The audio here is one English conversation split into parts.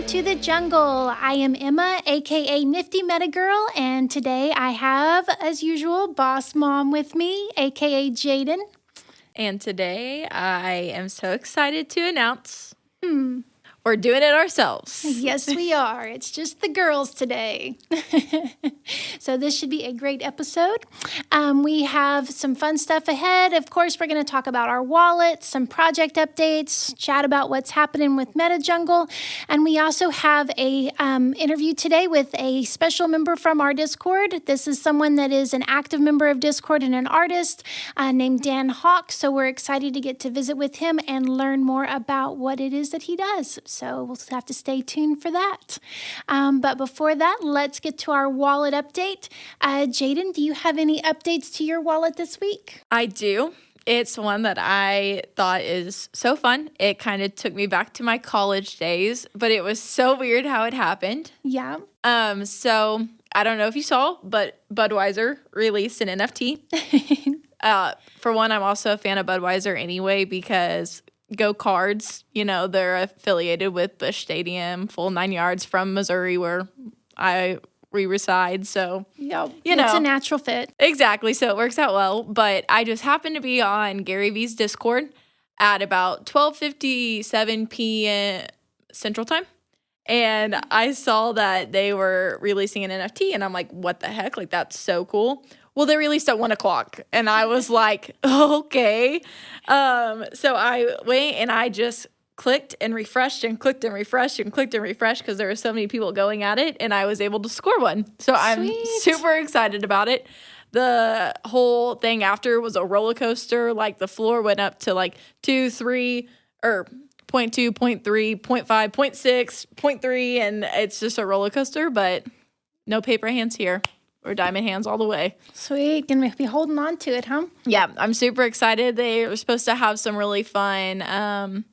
to the jungle. I am Emma, aka Nifty Meta Girl, and today I have, as usual, Boss Mom with me, aka Jaden. And today I am so excited to announce we're doing it ourselves. Yes, we are. It's just the girls today. So this should be a great episode. We have some fun stuff ahead. Of course, we're going to talk about our wallet, some project updates, chat about what's happening with MetaJungle. And we also have a interview today with a special member from our Discord. This is someone that is an active member of Discord and an artist named Dan Hawk. So we're excited to get to visit with him and learn more about what it is that he does. So we'll have to stay tuned for that. But before that, let's get to our wallet update. Jaden, do you have any updates to your wallet this week? I do. It's one that I thought is so fun. It kind of took me back to my college days, but it was so weird how it happened. Yeah. So I don't know if you saw, but Budweiser released an NFT. For one, I'm also a fan of Budweiser anyway because Go Cards, they're affiliated with Busch Stadium, full 9 yards from Missouri where we reside. So, it's a natural fit. Exactly. So it works out well. But I just happened to be on Gary V's Discord at about 12:57 p.m. Central Time. And I saw that they were releasing an NFT. And I'm like, what the heck? Like, that's so cool. Well, they released at 1 o'clock. And I was like, okay. So I went and I just clicked and refreshed and clicked and refreshed and clicked and refreshed because there were so many people going at it. And I was able to score one. So I'm super excited about it. The whole thing after was a roller coaster. Like the floor went up to like 2, 3, or 0.2, 0.3, 0.5, 0.6, 0.3. And it's just a roller coaster, but no paper hands here. Or diamond hands all the way. Sweet. Gonna be holding on to it, huh? Yeah, I'm super excited. They were supposed to have some really fun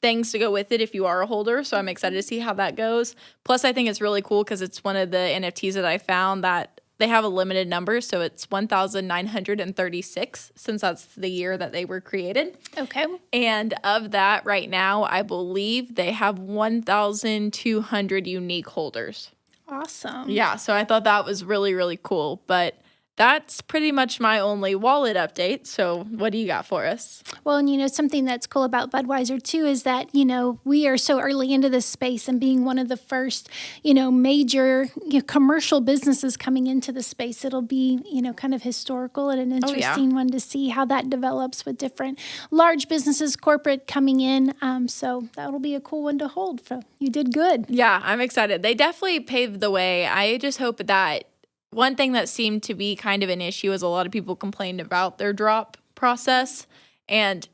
things to go with it if you are a holder. So I'm excited to see how that goes. Plus, I think it's really cool because it's one of the NFTs that I found that they have a limited number. So it's 1,936 since that's the year that they were created. Okay. And of that, right now, I believe they have 1,200 unique holders. Awesome. Yeah, so I thought that was really, really cool. But that's pretty much my only wallet update. So what do you got for us? Well, and something that's cool about Budweiser too is that, we are so early into this space and being one of the first, major commercial businesses coming into the space. It'll be, kind of historical and an interesting one to see how that develops with different large businesses, corporate coming in. So that'll be a cool one to hold. So you did good. Yeah, I'm excited. They definitely paved the way. I just hope that one thing that seemed to be kind of an issue is a lot of people complained about their drop process. And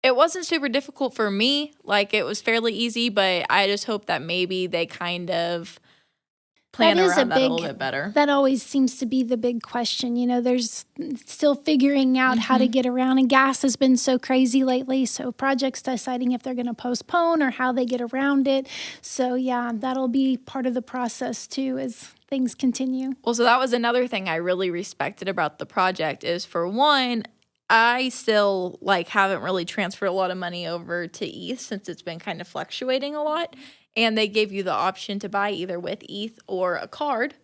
it wasn't super difficult for me. Like, it was fairly easy, but I just hope that maybe they kind of plan around that a little bit better. That always seems to be the big question. There's still figuring out how to get around. And gas has been so crazy lately. So projects deciding if they're going to postpone or how they get around it. So, yeah, that'll be part of the process, too, as things continue. Well, so that was another thing I really respected about the project is, for one, I still haven't really transferred a lot of money over to ETH since it's been kind of fluctuating a lot. And they gave you the option to buy either with ETH or a card.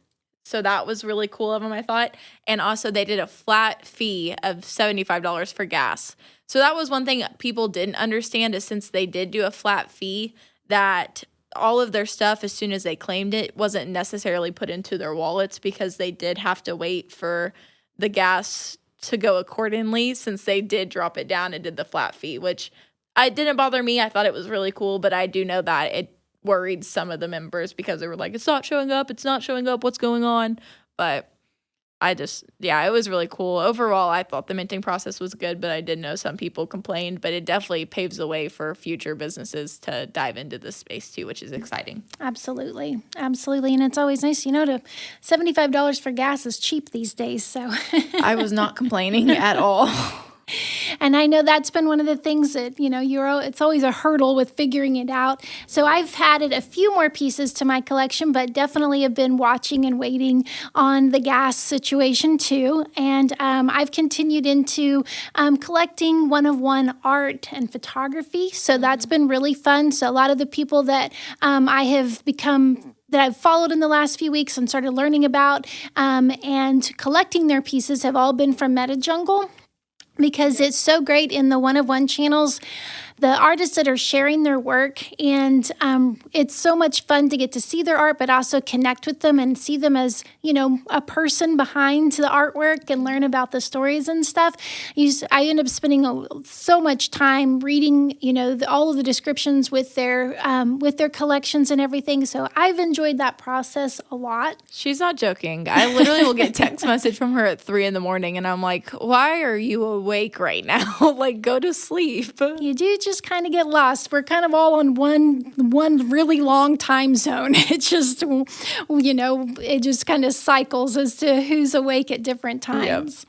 So that was really cool of them, I thought. And also they did a flat fee of $75 for gas. So that was one thing people didn't understand is since they did do a flat fee that all of their stuff, as soon as they claimed it, wasn't necessarily put into their wallets because they did have to wait for the gas to go accordingly since they did drop it down and did the flat fee, which it didn't bother me. I thought it was really cool, but I do know that it worried some of the members because they were like, it's not showing up, what's going on? But it was really cool. Overall, I thought the minting process was good, but I did know some people complained, but it definitely paves the way for future businesses to dive into this space too, which is exciting. Absolutely. Absolutely. And it's always nice, to $75 for gas is cheap these days. So I was not complaining at all. And I know that's been one of the things that, it's always a hurdle with figuring it out. So I've added a few more pieces to my collection, but definitely have been watching and waiting on the gas situation too. And I've continued into collecting one-of-one art and photography. So that's been really fun. So a lot of the people that that I've followed in the last few weeks and started learning about and collecting their pieces have all been from MetaJungle, because it's so great in the one-of-one channels, the artists that are sharing their work, and it's so much fun to get to see their art, but also connect with them and see them as, a person behind the artwork and learn about the stories and stuff. I end up spending so much time reading, all of the descriptions with their collections and everything. So I've enjoyed that process a lot. She's not joking. I literally will get text message from her at 3 a.m. and I'm like, why are you awake right now? Like, go to sleep. You do just kind of get lost. We're kind of all on one really long time zone. It's just, it just kind of cycles as to who's awake at different times.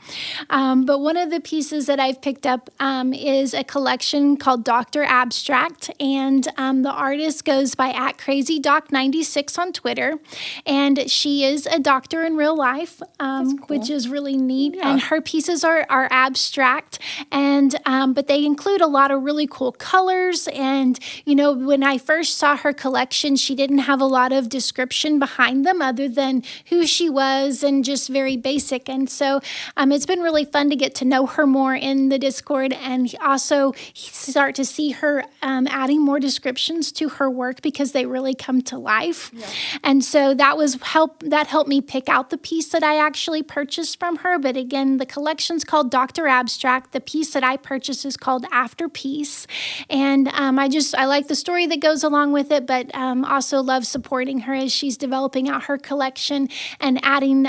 Yep. But one of the pieces that I've picked up is a collection called Dr. Abstract, and the artist goes by @CrazyDoc96 on Twitter, and she is a doctor in real life, cool. Which is really neat. Yeah. And her pieces are abstract, and but they include a lot of really cool colors. And when I first saw her collection, she didn't have a lot of description behind them other than who she was and just very basic. And so it's been really fun to get to know her more in the Discord, and also start to see her adding more descriptions to her work, because they really come to life. Yeah. And so that helped me pick out the piece that I actually purchased from her. But again, the collection's called Dr. Abstract. The piece that I purchased is called After Peace. And I like the story that goes along with it, but also love supporting her as she's developing out her collection and adding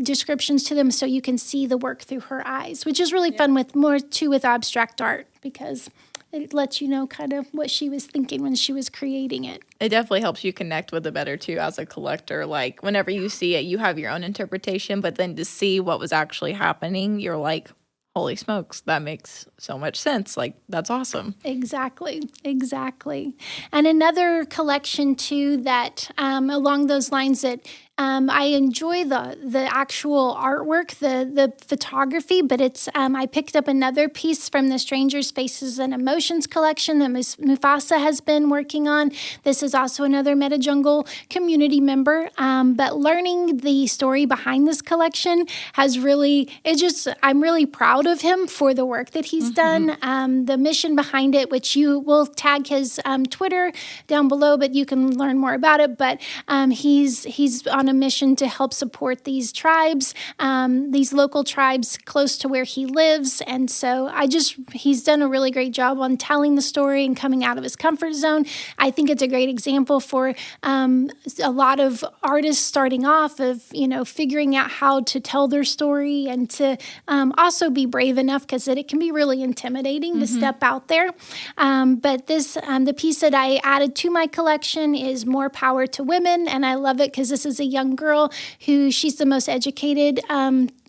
descriptions to them so you can see the work through her eyes, which is really fun with abstract art, because it lets you know kind of what she was thinking when she was creating it. It definitely helps you connect with it better, too, as a collector. Like, whenever you see it, you have your own interpretation, but then to see what was actually happening, you're like, holy smokes, that makes so much sense. Like, that's awesome. Exactly. And another collection, too, that along those lines that I enjoy the actual artwork, the photography, but I picked up another piece from the Strangers, Faces, and Emotions collection that Ms. Musthafa has been working on. This is also another MetaJungle community member, but learning the story behind this collection I'm really proud of him for the work that he's done. The mission behind it, which you will tag his Twitter down below, but you can learn more about it. But he's on a mission to help support these tribes, these local tribes close to where he lives. And so he's done a really great job on telling the story and coming out of his comfort zone. I think it's a great example for a lot of artists starting off of, figuring out how to tell their story, and to also be brave enough, because it can be really intimidating to step out there. But the piece that I added to my collection is More Power to Women. And I love it because this is a young girl she's the most educated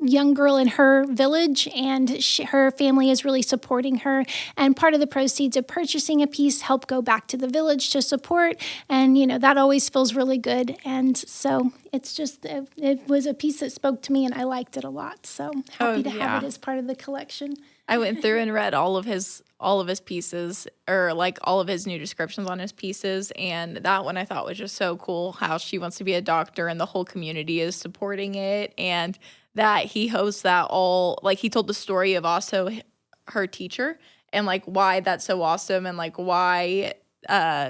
young girl in her village, and her family is really supporting her. And part of the proceeds of purchasing a piece help go back to the village to support. And, that always feels really good. And so it was a piece that spoke to me, and I liked it a lot. So happy to have it as part of the collection. I went through and read all of his pieces, or like all of his new descriptions on his pieces, and that one I thought was just so cool, how she wants to be a doctor and the whole community is supporting it, and that he hosts that all, like, he told the story of also her teacher and like why that's so awesome, and like why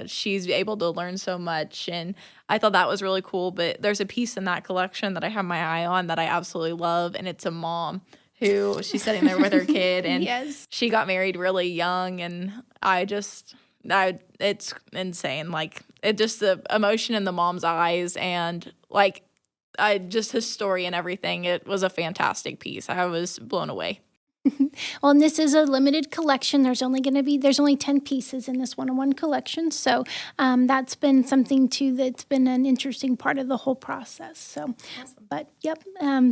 she's able to learn so much. And I thought that was really cool. But there's a piece in that collection that I have my eye on that I absolutely love, and it's a mom who she's sitting there with her kid, and she got married really young, and it's insane. Like, it just, the emotion in the mom's eyes, and just his story and everything. It was a fantastic piece. I was blown away. Well, and this is a limited collection. There's only 10 pieces in this one-on-one collection. So that's been something too that's been an interesting part of the whole process. So, awesome. But yep.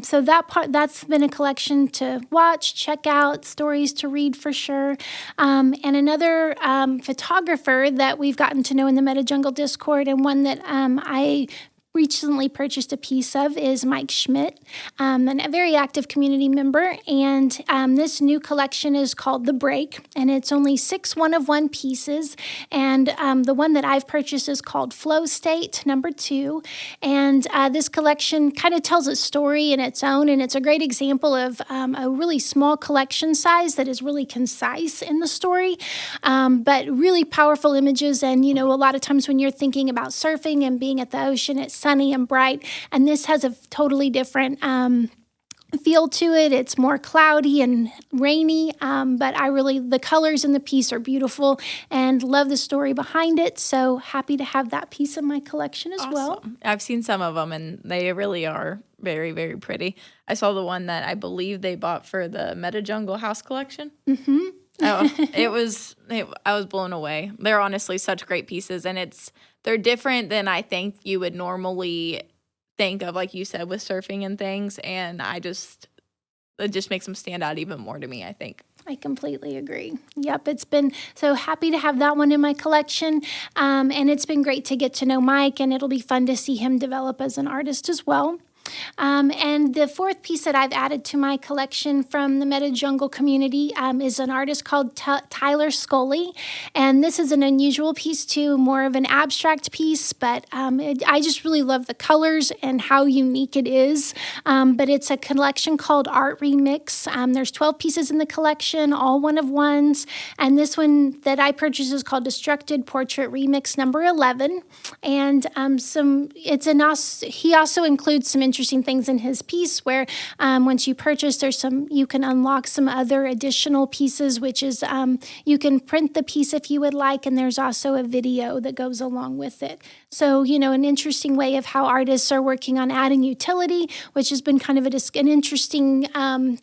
So that's been a collection to watch, check out, stories to read for sure. And another photographer that we've gotten to know in the MetaJungle Discord, and one that I recently purchased a piece of, is Mike Schmidt, a very active community member. And this new collection is called The Break, and it's only 6 one-of-one pieces. And the one that I've purchased is called Flow State #2. And this collection kind of tells a story in its own, and it's a great example of a really small collection size that is really concise in the story, but really powerful images. And, a lot of times when you're thinking about surfing and being at the ocean, it's sunny and bright, and this has a totally different feel to it. It's more cloudy and rainy, but the colors in the piece are beautiful and love the story behind it. So happy to have that piece in my collection as well. I've seen some of them, and they really are very, very pretty. I saw the one that I believe they bought for the MetaJungle house collection. Mm-hmm. I was blown away. They're honestly such great pieces, and they're different than I think you would normally think of, like you said, with surfing and things. And it just makes them stand out even more to me, I think. I completely agree. Yep, it's been so happy to have that one in my collection. And it's been great to get to know Mike, and it'll be fun to see him develop as an artist as well. And the fourth piece that I've added to my collection from the MetaJungle community is an artist called Tyler Scully. And this is an unusual piece too, more of an abstract piece, but I just really love the colors and how unique it is. But it's a collection called Art Remix. There's 12 pieces in the collection, all one-of-ones. And this one that I purchased is called Destructed Portrait Remix #11. And he also includes some interesting things in his piece where once you purchase, you can unlock some other additional pieces, which is you can print the piece if you would like, and there's also a video that goes along with it. So, an interesting way of how artists are working on adding utility, which has been kind of an interesting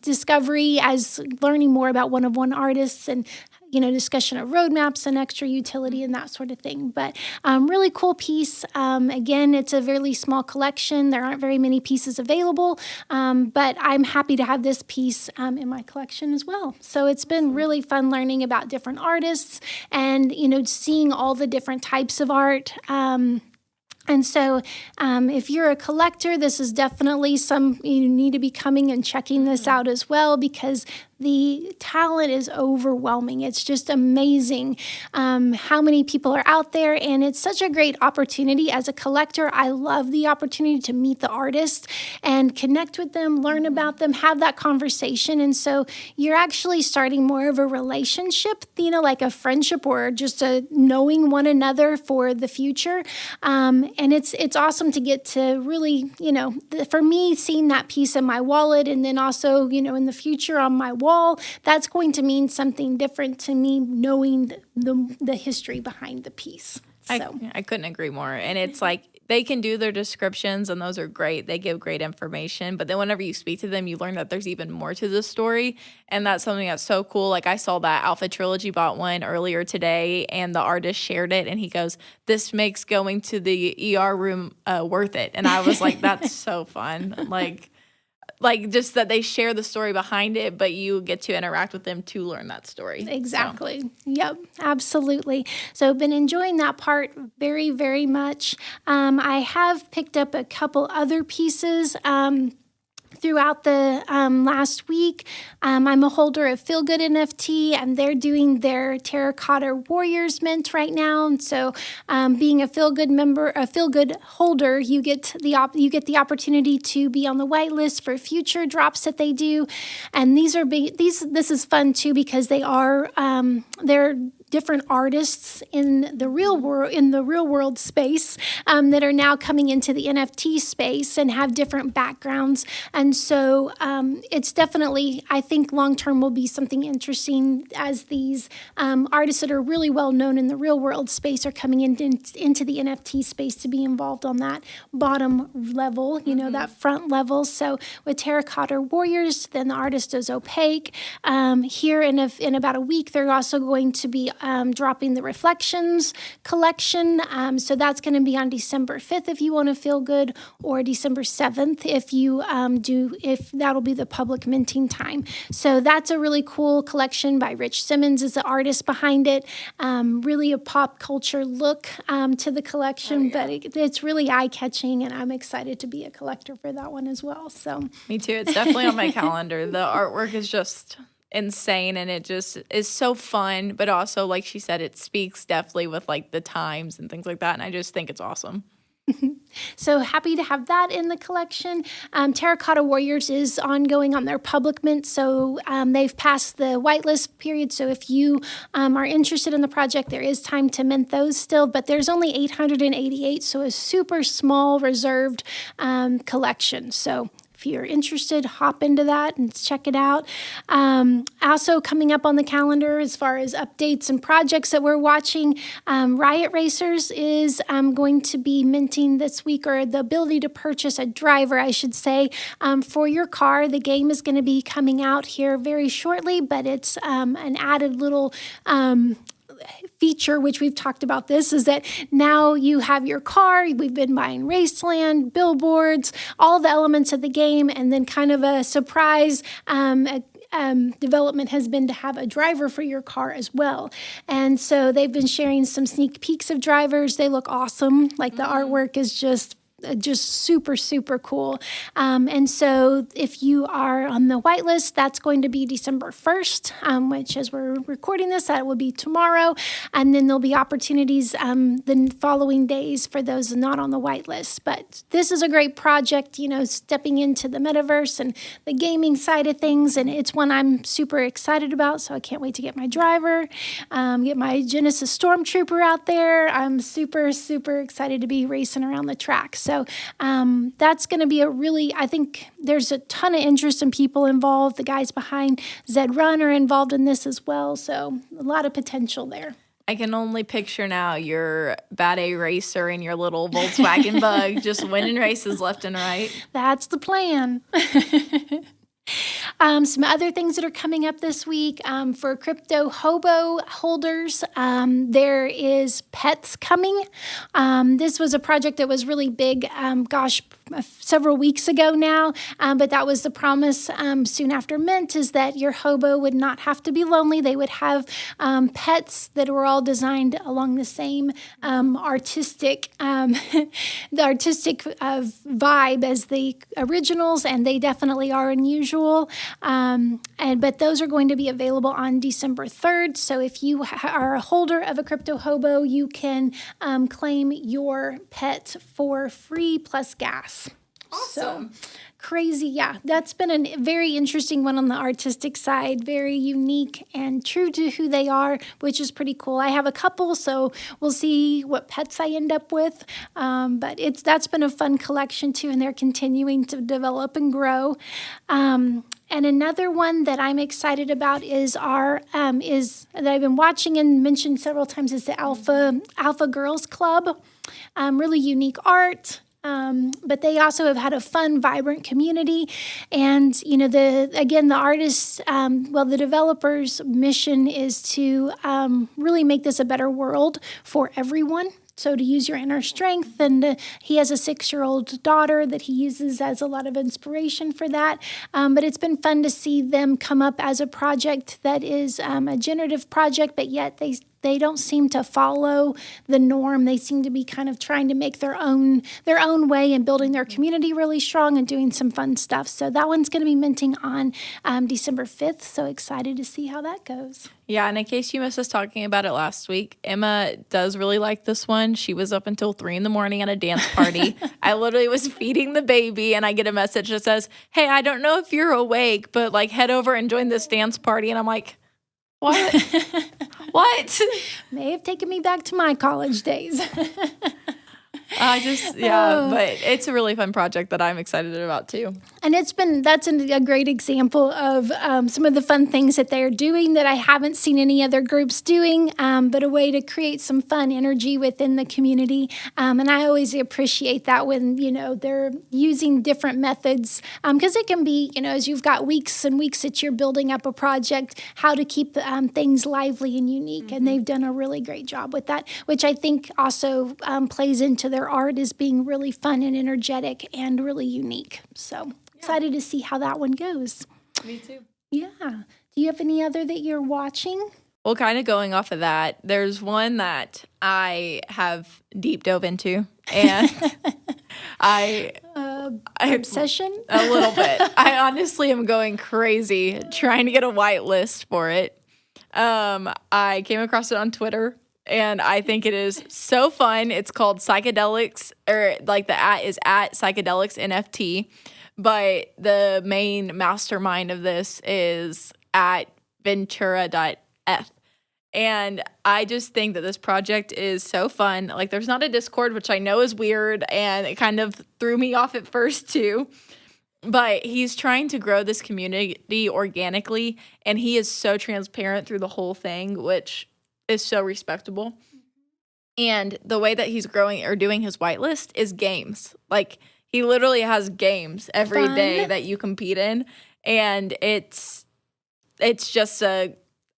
discovery as learning more about one-of-one artists and discussion of roadmaps and extra utility and that sort of thing. But really cool piece. Again, it's a really small collection. There aren't very many pieces available, but I'm happy to have this piece in my collection as well. So it's been really fun learning about different artists and, seeing all the different types of art. And so if you're a collector, this is definitely you need to be coming and checking this out as well, because the talent is overwhelming. It's just amazing how many people are out there, and it's such a great opportunity. As a collector, I love the opportunity to meet the artist and connect with them, learn about them, have that conversation. And so you're actually starting more of a relationship, like a friendship or just a knowing one another for the future. And it's awesome to get to really, for me, seeing that piece in my wallet, and then also, in the future on my wall, that's going to mean something different to me, knowing the history behind the piece. So. I couldn't agree more. And it's like they can do their descriptions, and those are great. They give great information. But then whenever you speak to them, you learn that there's even more to the story. And that's something that's so cool. Like I saw that Alpha Trilogy bought one earlier today, and the artist shared it. And he goes, "This makes going to the ER room worth it." And I was like, that's so fun. Like just that they share the story behind it, but you get to interact with them to learn that story. Exactly. So. Yep, absolutely. So I've been enjoying that part very, very much. I have picked up a couple other pieces throughout the last week. I'm a holder of Feel Good NFT, and they're doing their Terracotta Warriors Mint right now. And so, being a Feel Good member, a Feel Good holder, you get the opportunity to be on the whitelist for future drops that they do. And this is fun too, because they are they're different artists in the real world space that are now coming into the NFT space and have different backgrounds. And so it's definitely, I think long term will be something interesting as these artists that are really well known in the real world space are coming into the NFT space to be involved on that bottom level, that front level. So with Terracotta Warriors, then the artist is Opaque. Here in about a week, they're also going to be dropping the Reflections collection. So that's going to be on December 5th if you want to feel good, or December 7th if that'll be the public minting time. So that's a really cool collection by Rich Simmons is the artist behind it. Really a pop culture look to the collection, but it's really eye-catching, and I'm excited to be a collector for that one as well. So me too. It's definitely on my calendar. The artwork is just insane, and it just is so fun, but also, like she said, it speaks definitely with like the times and things like that, and I just think it's awesome. So happy to have that in the collection. Terracotta Warriors is ongoing on their public mint, so they've passed the whitelist period. So if you are interested in the project, there is time to mint those still, but there's only 888, so a super small reserved collection. So if you're interested, hop into that and check it out. Also coming up on the calendar as far as updates and projects that we're watching, Riot Racers is going to be minting this week, or the ability to purchase a driver, I should say, for your car. The game is going to be coming out here very shortly, but it's an added little feature, which we've talked about this, is that now you have your car, we've been buying Raceland, billboards, all the elements of the game, and then kind of a surprise development has been to have a driver for your car as well. And so they've been sharing some sneak peeks of drivers. They look awesome. Like the artwork is just super, super cool. And so if you are on the whitelist, that's going to be December 1st, which as we're recording this, that will be tomorrow. And then there'll be opportunities the following days for those not on the whitelist. But this is a great project, stepping into the metaverse and the gaming side of things. And it's one I'm super excited about. So I can't wait to get my driver, get my Genesis Stormtrooper out there. I'm super, super excited to be racing around the track. So that's going to be I think there's a ton of interest in people involved. The guys behind Zed Run are involved in this as well. So a lot of potential there. I can only picture now your Bad A racer and your little Volkswagen Bug just winning races left and right. That's the plan. Some other things that are coming up this week for crypto hobo holders, there is pets coming. This was a project that was really big, several weeks ago now, but that was the promise soon after mint, is that your hobo would not have to be lonely. They would have pets that were all designed along the same artistic vibe as the originals, and they definitely are unusual. But those are going to be available on December 3rd. So if you are a holder of a crypto hobo, you can claim your pet for free plus gas. Awesome. So crazy. Yeah, that's been a very interesting one on the artistic side, very unique and true to who they are, which is pretty cool. I have a couple, so we'll see what pets I end up with. But that's been a fun collection too, and they're continuing to develop and grow. And another one that I'm excited about is that I've been watching and mentioned several times, is the Alpha Girls Club. Really unique art. But they also have had a fun, vibrant community. And, the artists, the developers' mission is to really make this a better world for everyone. So to use your inner strength, and he has a 6-year-old daughter that he uses as a lot of inspiration for that. But it's been fun to see them come up as a project that is a generative project, but yet they don't seem to follow the norm. They seem to be kind of trying to make their own way and building their community really strong and doing some fun stuff. So that one's going to be minting on December 5th. So excited to see how that goes. Yeah, and in case you missed us talking about it last week, Emma does really like this one. She was up until 3 a.m. at a dance party. I literally was feeding the baby, and I get a message that says, "Hey, I don't know if you're awake, but head over and join this dance party." And I'm like, What? What? May have taken me back to my college days. But it's a really fun project that I'm excited about too. And that's a great example of some of the fun things that they're doing that I haven't seen any other groups doing, but a way to create some fun energy within the community. And I always appreciate that when, they're using different methods, because it can be, as you've got weeks and weeks that you're building up a project, how to keep things lively and unique. Mm-hmm. And they've done a really great job with that, which I think also plays into their art as being really fun and energetic and really unique. So excited to see how that one goes. Me too. Yeah. Do you have any other that you're watching? Well, kind of going off of that, there's one that I have deep dove into, and obsession? A little bit. I honestly am going crazy trying to get a whitelist for it. I came across it on Twitter. And I think it is so fun. It's called Psychedelics, or like the @ is at Psychedelics NFT. But the main mastermind of this is at Ventura.eth. And I just think that this project is so fun. Like, there's not a Discord, which I know is weird, and it kind of threw me off at first too. But he's trying to grow this community organically, and he is so transparent through the whole thing, which is so respectable. And the way that he's growing or doing his whitelist is games. Like, he literally has games every day that you compete in. And it's just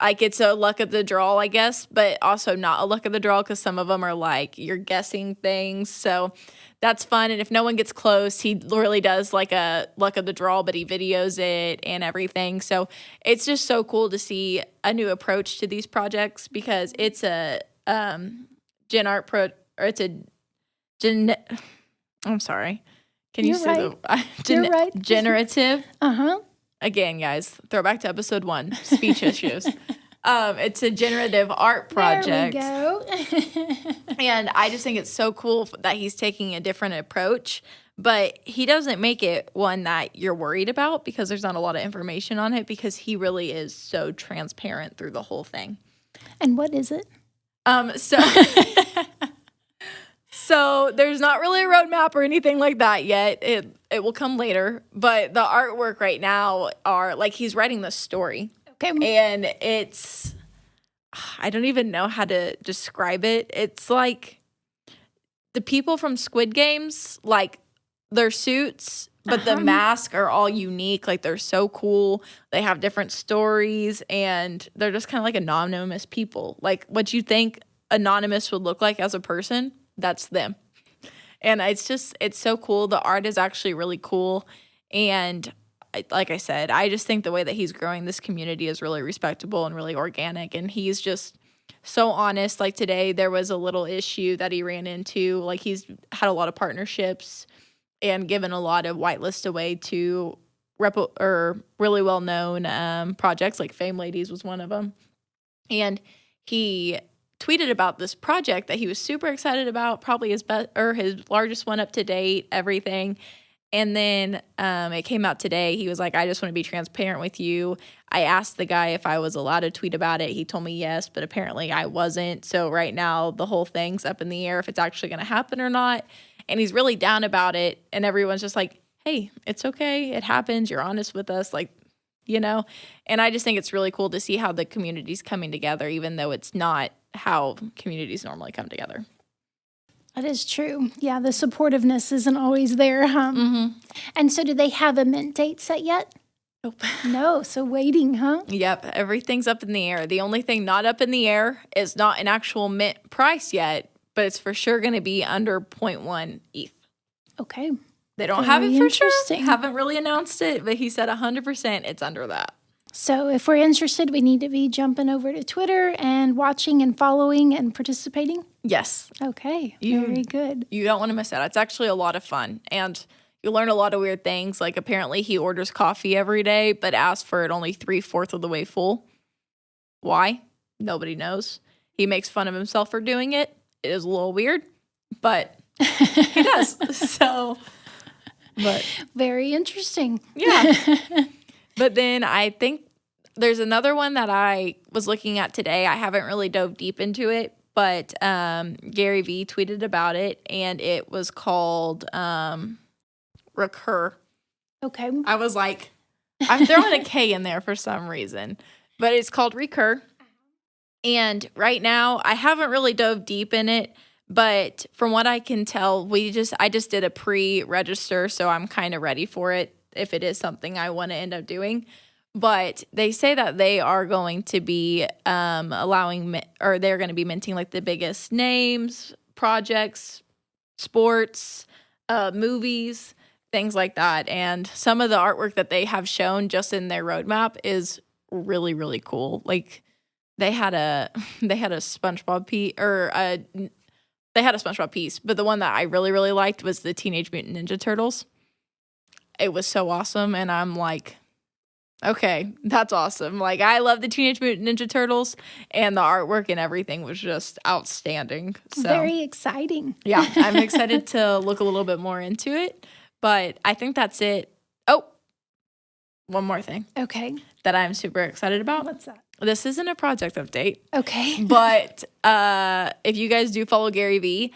it's a luck of the draw, I guess, but also not a luck of the draw, because some of them are like you're guessing things. So that's fun. And if no one gets close, he literally does like a luck of the draw, but he videos it and everything. So it's just so cool to see a new approach to these projects, because it's a gen art I'm sorry. Can you say the generative? Again, guys, throw back to episode 1, speech issues. It's a generative art project. There we go. And I just think it's so cool that he's taking a different approach, but he doesn't make it one that you're worried about, because there's not a lot of information on it, because he really is so transparent through the whole thing. And what is it? So there's not really a roadmap or anything like that yet. It will come later, but the artwork right now are like he's writing the story. Okay. And I don't even know how to describe it. It's like the people from Squid Games, like their suits, but the masks are all unique. Like, they're so cool. They have different stories, and they're just kind of like anonymous people. Like, what you think anonymous would look like as a person, that's them. And it's so cool. The art is actually really cool. And like I said, I just think the way that he's growing this community is really respectable and really organic. And he's just so honest. Like, today there was a little issue that he ran into. Like, he's had a lot of partnerships and given a lot of whitelist away to really well-known projects. Like, Fame Ladies was one of them. And he tweeted about this project that he was super excited about, probably his largest one up to date, everything. And then it came out today. He was like, I just want to be transparent with you. I asked the guy if I was allowed to tweet about it. He told me yes, but apparently I wasn't. So right now the whole thing's up in the air if it's actually going to happen or not. And he's really down about it. And everyone's just like, hey, it's okay. It happens. You're honest with us. Like, and I just think it's really cool to see how the community's coming together, even though it's not how communities normally come together. That is true. Yeah, the supportiveness isn't always there, huh? Mm-hmm. And so do they have a mint date set yet? Nope. No, so waiting, huh? Yep, everything's up in the air. The only thing not up in the air is not an actual mint price yet, but it's for sure going to be under 0.1 ETH. Okay. They don't have it for sure. Haven't really announced it, but he said 100% it's under that. So if we're interested, we need to be jumping over to Twitter and watching and following and participating? Yes. Okay. Very good. You don't want to miss out. It's actually a lot of fun. And you learn a lot of weird things. Like, apparently he orders coffee every day, but asks for it only 3/4 of the way full. Why? Nobody knows. He makes fun of himself for doing it. It is a little weird, but he does. But very interesting. Yeah. But then I think there's another one that I was looking at today. I haven't really dove deep into it, but Gary Vee tweeted about it, and it was called Recur. Okay. I was like, I'm throwing a K in there for some reason, but it's called Recur. And right now, I haven't really dove deep in it, but from what I can tell, I just did a pre-register, so I'm kind of ready for it if it is something I want to end up doing. But they say that they are going to be they're going to be minting like the biggest names, projects, sports, movies, things like that. And some of the artwork that they have shown just in their roadmap is really, really cool. Like they had a SpongeBob piece, they had a SpongeBob piece, but the one that I really, really liked was the Teenage Mutant Ninja Turtles. It was so awesome, and I'm like, okay, that's awesome. Like, I love the Teenage Mutant Ninja Turtles, and the artwork and everything was just outstanding. So, very exciting. Yeah, I'm excited to look a little bit more into it, but I think that's it. Oh, one more thing. Okay. That I'm super excited about. What's that? This isn't a project update. Okay. But if you guys do follow Gary Vee,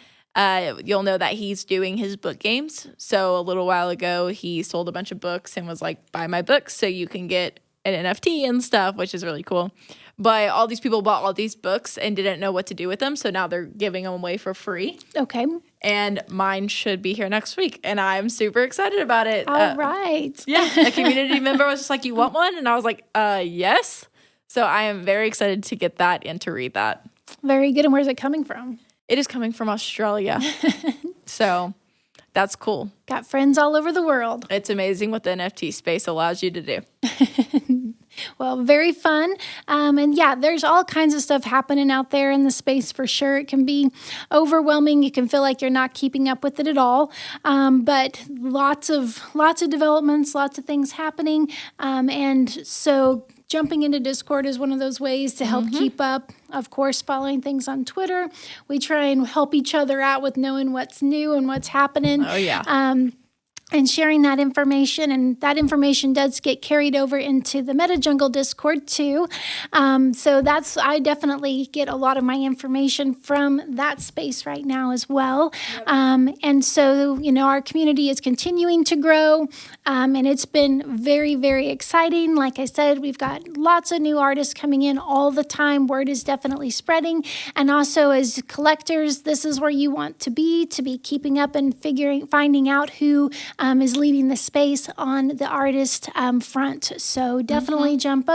you'll know that he's doing his book games. So a little while ago, he sold a bunch of books and was like, buy my books so you can get an NFT and stuff, which is really cool. But all these people bought all these books and didn't know what to do with them. So now they're giving them away for free. Okay. And mine should be here next week. And I'm super excited about it. All right. Yeah. A community member was just like, you want one? And I was like, yes. So I am very excited to get that and to read that. Very good. And where's it coming from? It is coming from Australia. So that's cool. Got friends all over the world. It's amazing what the NFT space allows you to do. Well, very fun. And yeah, there's all kinds of stuff happening out there in the space for sure. It can be overwhelming. You can feel like you're not keeping up with it at all. But lots of developments, lots of things happening. And so jumping into Discord is one of those ways to help keep up. Of course, following things on Twitter. We try and help each other out with knowing what's new and what's happening. Oh, yeah. And sharing that information. And that information does get carried over into the MetaJungle Discord too. So I definitely get a lot of my information from that space right now as well. Yep. And so, our community is continuing to grow. And it's been very, very exciting. Like I said, we've got lots of new artists coming in all the time. Word is definitely spreading. And also as collectors, this is where you want to be keeping up and finding out who is leading the space on the artist front. So definitely jump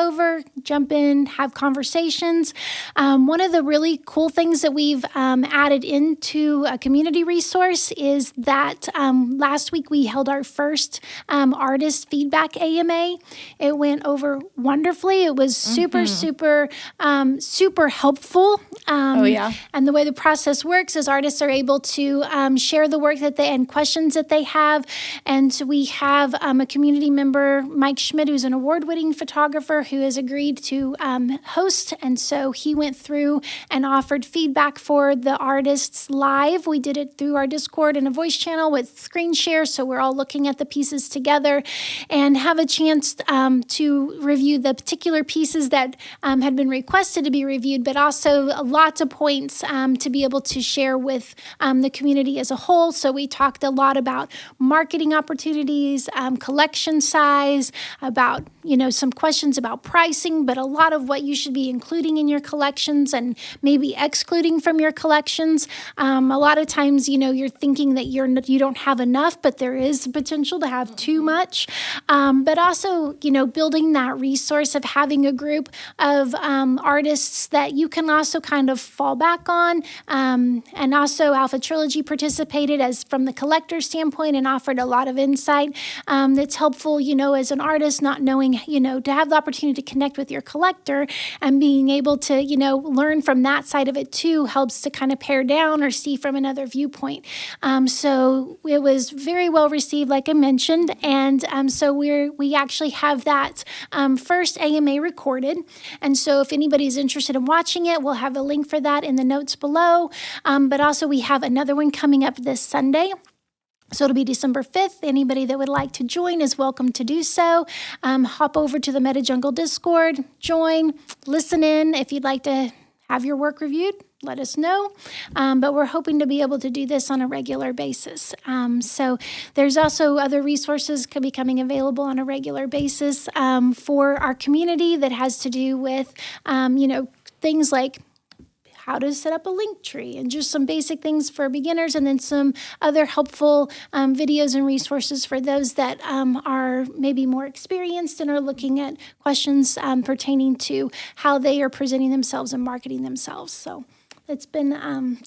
in, have conversations. One of the really cool things that we've added into a community resource is that last week we held our first artist feedback AMA. It went over wonderfully. It was super helpful. Oh, yeah. And the way the process works is artists are able to share the work and questions that they have. And so we have a community member, Mike Schmidt, who's an award-winning photographer who has agreed to host. And so he went through and offered feedback for the artists live. We did it through our Discord and a voice channel with screen share. So we're all looking at the pieces together and have a chance to review the particular pieces that had been requested to be reviewed, but also lots of points to be able to share with the community as a whole. So we talked a lot about marketing opportunities, collection size, about, some questions about pricing, but a lot of what you should be including in your collections and maybe excluding from your collections. A lot of times, you're thinking that you don't have enough, but there is potential to have too much. But also, building that resource of having a group of artists that you can also kind of fall back on. And also Alpha Trilogy participated as from the collector standpoint and offered a lot of insight that's helpful, as an artist, not knowing, to have the opportunity to connect with your collector and being able to, learn from that side of it too helps to kind of pare down or see from another viewpoint. So it was very well received, like I mentioned. And so we actually have that first AMA recorded. And so if anybody's interested in watching it, we'll have a link for that in the notes below. But also we have another one coming up this Sunday. So it'll be December 5th. Anybody that would like to join is welcome to do so. Hop over to the MetaJungle Discord, join, listen in. If you'd like to have your work reviewed, let us know. But we're hoping to be able to do this on a regular basis. So there's also other resources could be coming available on a regular basis for our community that has to do with, things like how to set up a link tree and just some basic things for beginners, and then some other helpful videos and resources for those that are maybe more experienced and are looking at questions pertaining to how they are presenting themselves and marketing themselves. So it's been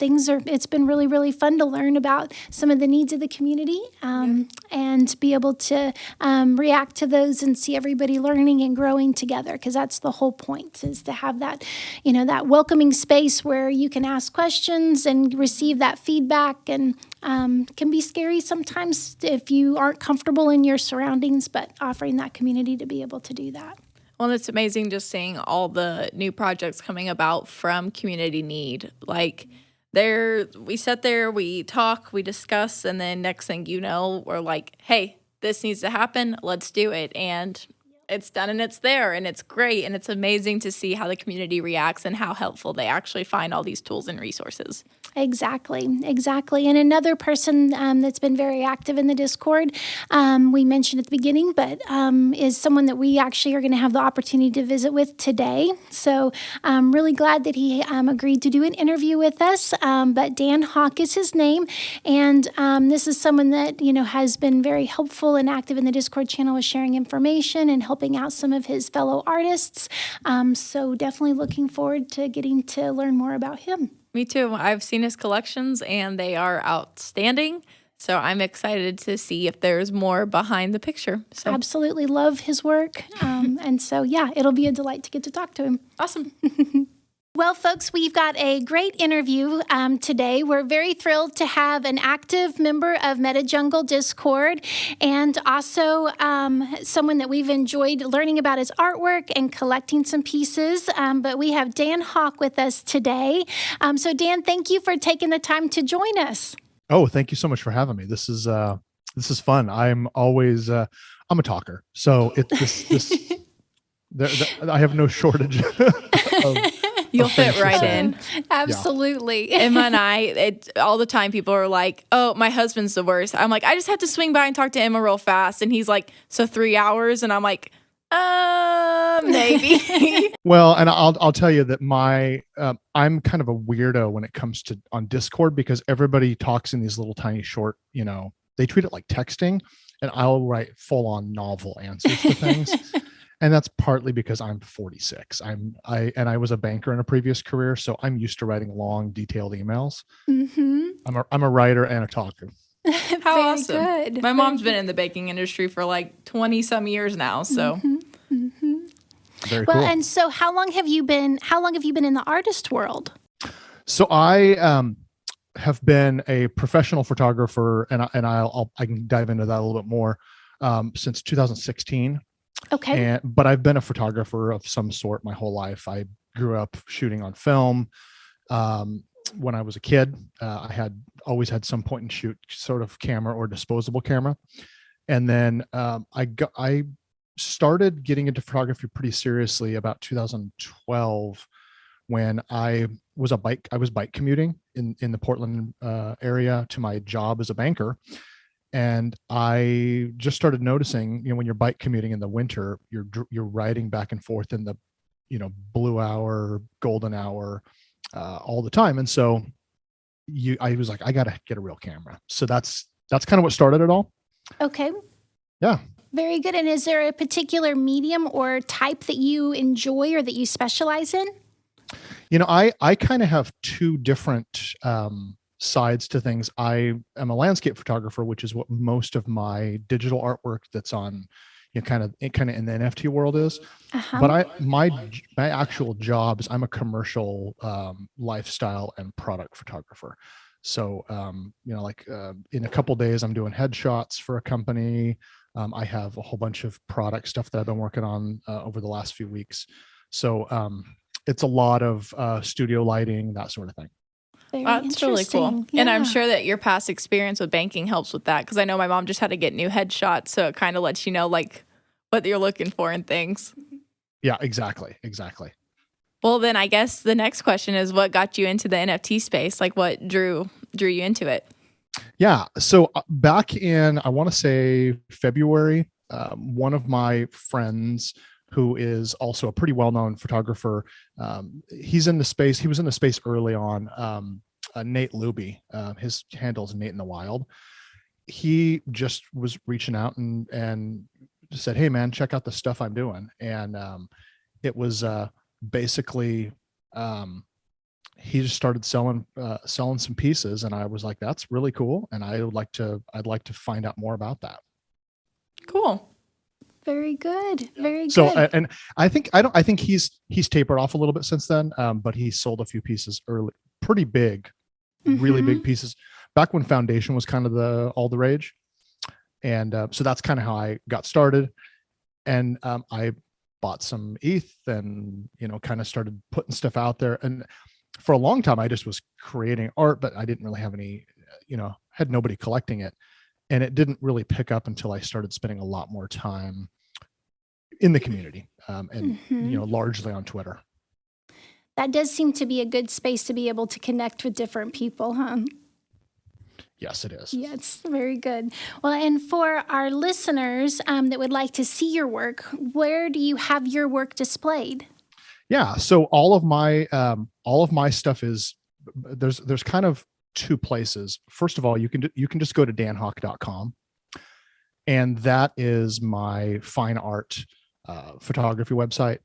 it's been really, really fun to learn about some of the needs of the community and be able to react to those and see everybody learning and growing together, because that's the whole point, is to have that, that welcoming space where you can ask questions and receive that feedback. And can be scary sometimes if you aren't comfortable in your surroundings, but offering that community to be able to do that. Well, it's amazing just seeing all the new projects coming about from community need. Like we sit there, we talk, we discuss, and then next thing you know, we're like, hey, this needs to happen. Let's do it. And it's done and it's there and it's great. And it's amazing to see how the community reacts and how helpful they actually find all these tools and resources. Exactly. And another person that's been very active in the Discord, we mentioned at the beginning, but is someone that we actually are going to have the opportunity to visit with today. So I'm really glad that he agreed to do an interview with us. But Dan Hawk is his name. And this is someone that, has been very helpful and active in the Discord channel with sharing information and helping out some of his fellow artists. So definitely looking forward to getting to learn more about him. Me too. I've seen his collections and they are outstanding. So I'm excited to see if there's more behind the picture. So. Absolutely love his work. And so, it'll be a delight to get to talk to him. Awesome. Well, folks, we've got a great interview today. We're very thrilled to have an active member of MetaJungle Discord and also someone that we've enjoyed learning about his artwork and collecting some pieces. But we have Dan Hawk with us today. So, Dan, thank you for taking the time to join us. Oh, thank you so much for having me. This is fun. I'm always I'm a talker, so I have no shortage of. You'll fit right in. Absolutely. Yeah. Emma and I, all the time people are like, oh, my husband's the worst. I'm like, I just have to swing by and talk to Emma real fast. And he's like, so 3 hours? And I'm like, maybe. Well, and I'll tell you that I'm kind of a weirdo when it comes to on Discord, because everybody talks in these little tiny short, they treat it like texting, and I'll write full on novel answers to things. And that's partly because I'm 46. I was a banker in a previous career, so I'm used to writing long, detailed emails. Mm-hmm. I'm a writer and a talker. How awesome! Good. My mom's been in the baking industry for like 20 some years now. So Very well, cool. And so how long have you been in the artist world? So I have been a professional photographer, and I can dive into that a little bit more since 2016. Okay. But I've been a photographer of some sort my whole life. I grew up shooting on film. When I was a kid, I always had some point and shoot sort of camera or disposable camera. And then I started getting into photography pretty seriously about 2012 when I was bike commuting in the Portland area to my job as a banker. And I just started noticing, when you're bike commuting in the winter, you're riding back and forth in the, blue hour, golden hour, all the time. And so I was like, I got to get a real camera. So that's kind of what started it all. Okay. Yeah. Very good. And is there a particular medium or type that you enjoy or that you specialize in? I kind of have two different sides to things. I am a landscape photographer, which is what most of my digital artwork that's on, kind of in the NFT world is. Uh-huh. But my actual job is I'm a commercial lifestyle and product photographer. So, in a couple days, I'm doing headshots for a company. I have a whole bunch of product stuff that I've been working on over the last few weeks. So it's a lot of studio lighting, that sort of thing. Very That's really cool. interesting. And I'm Yeah. sure that your past experience with banking helps with that because I know my mom just had to get new headshots. So it kind of lets you know like what you're looking for and things. Yeah, exactly. Well, then I guess the next question is what got you into the NFT space? Like what drew you into it? Yeah. So back in, I want to say February, one of my friends who is also a pretty well-known photographer, he's in the space. He was in the space early on. Nate Luby, his handle is Nate in the Wild. He just was reaching out and just said, "Hey man, check out the stuff I'm doing." And it was basically he just started selling some pieces, and I was like, "That's really cool," and I'd like to find out more about that. Cool. Very good. Very good. So and I think he's tapered off a little bit since then, but he sold a few pieces early, pretty big, really big pieces back when Foundation was kind of all the rage, and so that's kind of how I got started, and I bought some ETH and kind of started putting stuff out there, and for a long time I just was creating art, but I didn't really have any, had nobody collecting it. And it didn't really pick up until I started spending a lot more time in the community, and largely on Twitter. That does seem to be a good space to be able to connect with different people, huh? Yes, it is. Yeah, it's very good. Well, and for our listeners that would like to see your work, where do you have your work displayed? Yeah, so all of my stuff is there's kind of two places. First of all, you can just go to danhawk.com, and that is my fine art photography website.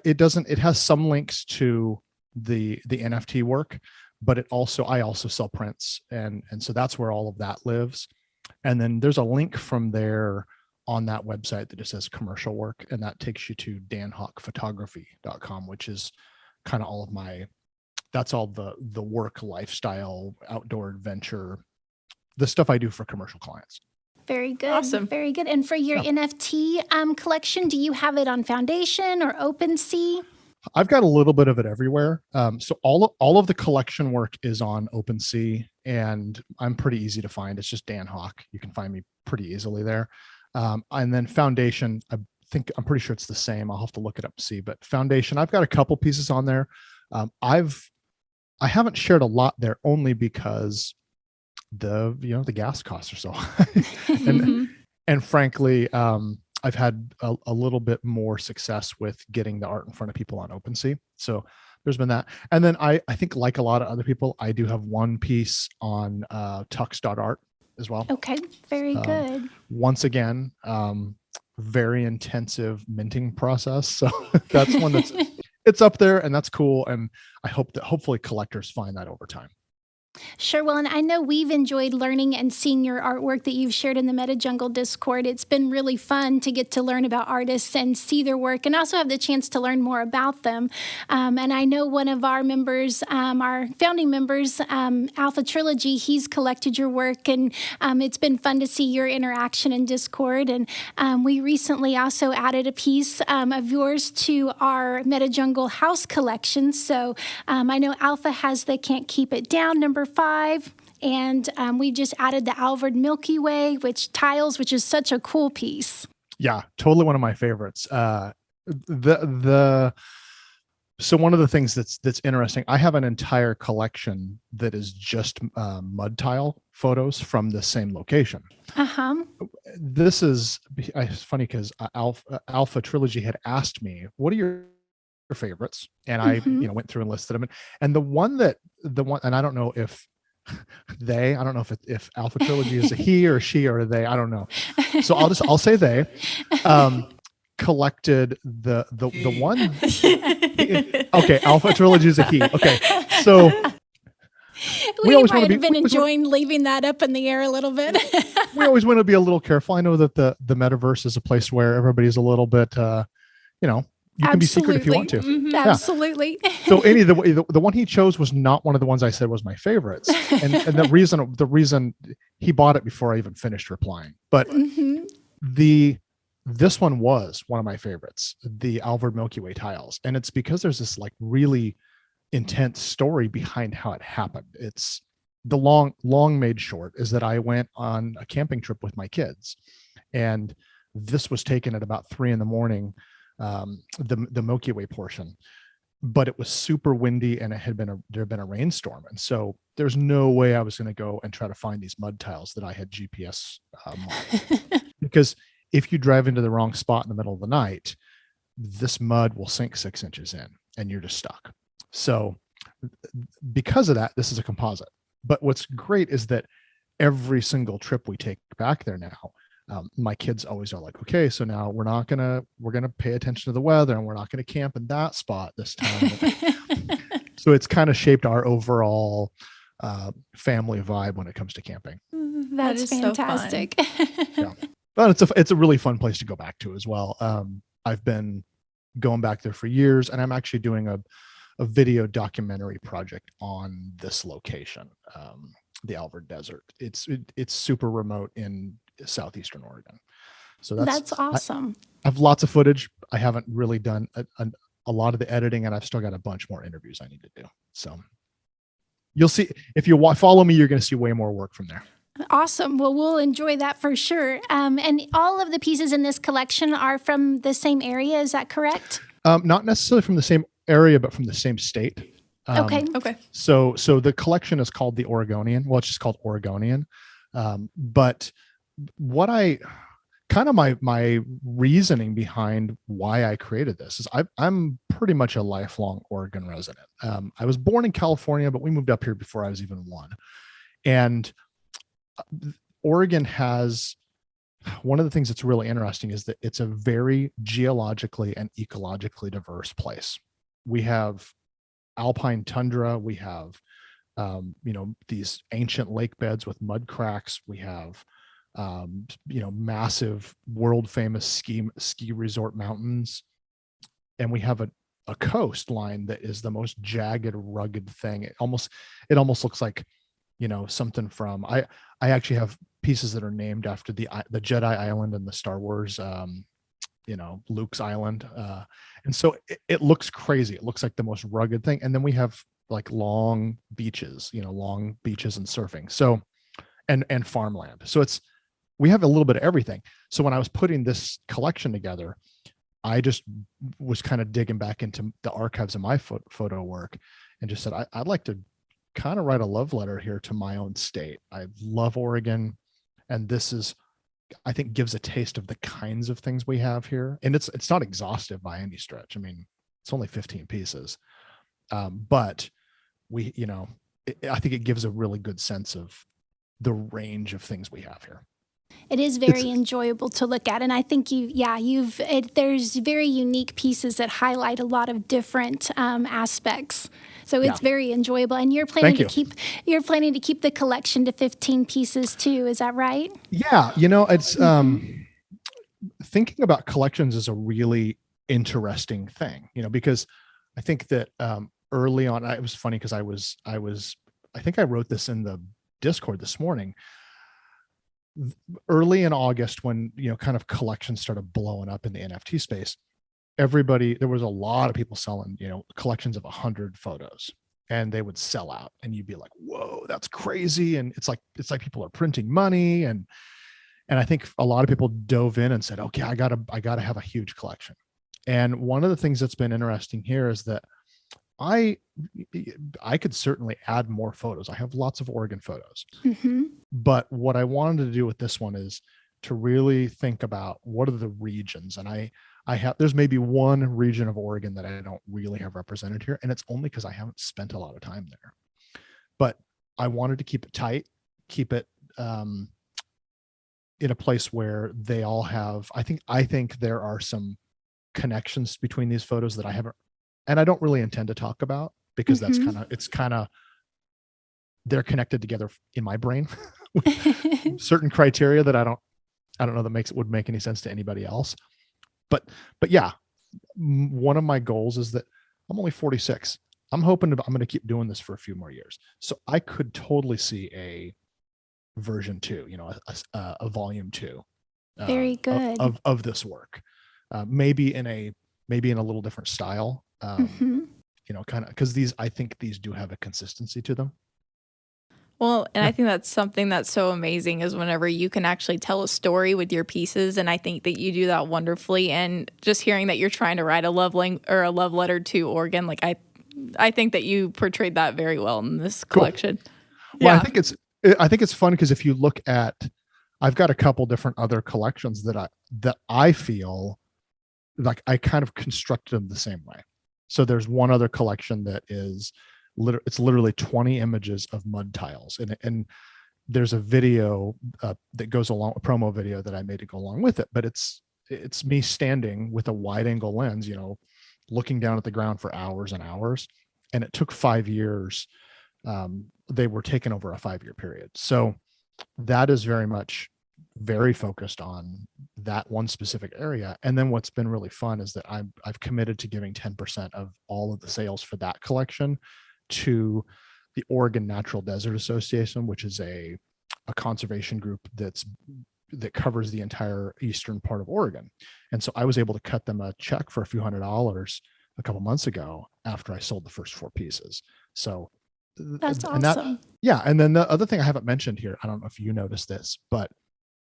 It has some links to the NFT work, but I also sell prints, and so that's where all of that lives. And then there's a link from there on that website that just says commercial work, and that takes you to danhawkphotography.com, which is kind of all of that's all the work, lifestyle, outdoor adventure, the stuff I do for commercial clients. Very good. Awesome. Very good. And for your NFT collection, do you have it on Foundation or OpenSea? I've got a little bit of it everywhere. So all of the collection work is on OpenSea, and I'm pretty easy to find. It's just Dan Hawk. You can find me pretty easily there. And then Foundation, I'm pretty sure it's the same. I'll have to look it up and see. But Foundation, I've got a couple pieces on there. I haven't shared a lot there only because the gas costs are so high. and frankly, I've had a little bit more success with getting the art in front of people on OpenSea. So there's been that. And then I think, like a lot of other people, I do have one piece on tux.art as well. Okay, very good. Once again, very intensive minting process. So that's one it's up there, and that's cool. And I hope that hopefully collectors find that over time. Sure. Well, and I know we've enjoyed learning and seeing your artwork that you've shared in the MetaJungle Discord. It's been really fun to get to learn about artists and see their work, and also have the chance to learn more about them. And I know one of our members, our founding members, Alpha Trilogy, he's collected your work, and it's been fun to see your interaction in Discord. And we recently also added a piece of yours to our MetaJungle house collection. So I know Alpha has the Can't Keep It Down number 5, and we just added the Alvord Milky Way, which is such a cool piece. Yeah, totally one of my favorites. So one of the things that's interesting, I have an entire collection that is just mud tile photos from the same location. This is it's funny because Alpha Trilogy had asked me, "What are your favorites?" And I went through and listed them, and the one and I don't know if if Alpha Trilogy is a he or she or a they, I don't know, so I'll say they collected the one. Okay, Alpha Trilogy is a he. Okay, so we might have been enjoying leaving that up in the air a little bit. We always want to be a little careful. I know that the metaverse is a place where everybody's a little bit you can be secret if you want to. Absolutely. So the one he chose was not one of the ones I said was my favorites. And the reason he bought it before I even finished replying. But this one was one of my favorites, the Alvord Milky Way tiles. And it's because there's this like really intense story behind how it happened. It's the long made short is that I went on a camping trip with my kids, and this was taken at about 3 a.m, the Milky Way portion, but it was super windy and there had been a rainstorm. And so there's no way I was going to go and try to find these mud tiles that I had GPS marked. Because if you drive into the wrong spot in the middle of the night, this mud will sink 6 inches in and you're just stuck. So because of that, this is a composite. But what's great is that every single trip we take back there now, my kids always are like, okay, so now we're going to pay attention to the weather and we're not going to camp in that spot this time. So it's kind of shaped our overall family vibe when it comes to camping. That's fantastic. So yeah. But it's a really fun place to go back to as well. I've been going back there for years, and I'm actually doing a video documentary project on this location, the Alvord Desert. It's super remote in southeastern Oregon. So that's awesome. I have lots of footage. I haven't really done a lot of the editing, and I've still got a bunch more interviews I need to do. So you'll see, if you follow me, you're going to see way more work from there. Awesome. Well, we'll enjoy that for sure. And all of the pieces in this collection are from the same area. Is that correct? Not necessarily from the same area, but from the same state. Okay. So the collection is called the Oregonian. Well, it's just called Oregonian. But what my reasoning behind why I created this is I'm pretty much a lifelong Oregon resident. I was born in California, but we moved up here before I was even 1. And Oregon has, one of the things that's really interesting is that it's a very geologically and ecologically diverse place. We have alpine tundra. We have, these ancient lake beds with mud cracks. We have, massive world famous ski resort mountains. And we have a coastline that is the most jagged, rugged thing. It almost looks like, something from, I actually have pieces that are named after the Jedi Island in the Star Wars, Luke's Island. And so it looks crazy. It looks like the most rugged thing. And then we have like long beaches and surfing. So, and farmland. So we have a little bit of everything. So when I was putting this collection together, I just was kind of digging back into the archives of my photo work and just said, I'd like to kind of write a love letter here to my own state. I love Oregon, and this is, I think, gives a taste of the kinds of things we have here. And it's not exhaustive by any stretch. I mean, it's only 15 pieces, but we, I think it gives a really good sense of the range of things we have here. It is very enjoyable to look at, and I think there's very unique pieces that highlight a lot of different aspects. So it's very enjoyable, and you're planning to keep the collection to 15 pieces too. Is that right? Yeah, it's thinking about collections is a really interesting thing, because I think that early on, it was funny because I think I wrote this in the Discord this morning. Early in August, when kind of collections started blowing up in the NFT space, there was a lot of people selling collections of 100 photos, and they would sell out, and you'd be like, whoa, that's crazy. And it's like people are printing money, and I think a lot of people dove in and said, okay, I gotta have a huge collection. And one of the things that's been interesting here is that I could certainly add more photos. I have lots of Oregon photos, but what I wanted to do with this one is to really think about what are the regions. And there's maybe one region of Oregon that I don't really have represented here. And it's only because I haven't spent a lot of time there, but I wanted to keep it tight, keep it in a place where they all have, I think there are some connections between these photos that I haven't, and I don't really intend to talk about, because that's they're connected together in my brain with certain criteria that I don't know that would make any sense to anybody else. But yeah, one of my goals is that I'm only 46. I'm hoping I'm going to keep doing this for a few more years. So I could totally see a version 2, a volume 2. Very good. Of this work. Maybe in a little different style. kind of, because I think these do have a consistency to them. Well, and I think that's something that's so amazing is whenever you can actually tell a story with your pieces, and I think that you do that wonderfully. And just hearing that you're trying to write a love letter to Oregon, like I think that you portrayed that very well in this collection. Cool. Well, yeah. I think it's fun because if you look at, I've got a couple different other collections that I feel like I kind of constructed them the same way. So there's one other collection that is it's literally 20 images of mud tiles, and there's a video that goes along, a promo video that I made to go along with it, but it's me standing with a wide angle lens, looking down at the ground for hours and hours, and it took 5 years. They were taken over a 5-year period, so that is very focused on that one specific area. And then what's been really fun is that I've committed to giving 10% of all of the sales for that collection to the Oregon Natural Desert Association, which is a conservation group that covers the entire eastern part of Oregon. And so I was able to cut them a check for a few $100s a couple months ago after I sold the first 4 pieces. So that's awesome. And then the other thing I haven't mentioned here, I don't know if you noticed this, but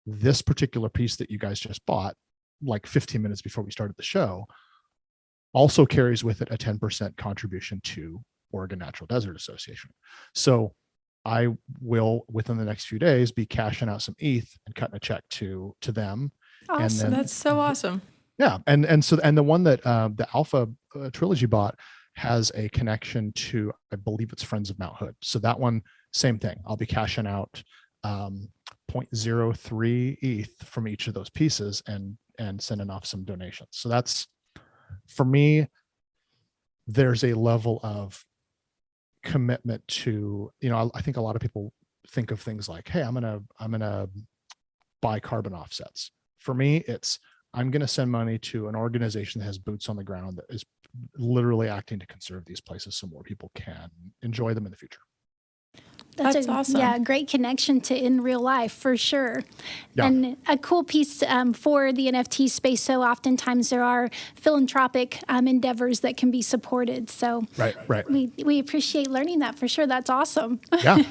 this particular piece that you guys just bought like 15 minutes before we started the show also carries with it a 10% contribution to Oregon Natural Desert Association. So I will, within the next few days, be cashing out some ETH and cutting a check to them. Awesome. And then, that's so awesome. Yeah. And the one that the Alpha Trilogy bought has a connection to, I believe it's Friends of Mount Hood. So that one, same thing. I'll be cashing out 0.03 ETH from each of those pieces and sending off some donations. So that's, for me, there's a level of commitment to, I think a lot of people think of things like, hey, I'm gonna buy carbon offsets. For me, it's, I'm going to send money to an organization that has boots on the ground that is literally acting to conserve these places so more people can enjoy them in the future. That's awesome. Yeah, great connection to in real life for sure. Yeah. And a cool piece for the NFT space. So oftentimes there are philanthropic endeavors that can be supported. So right. We appreciate learning that for sure. That's awesome. Yeah.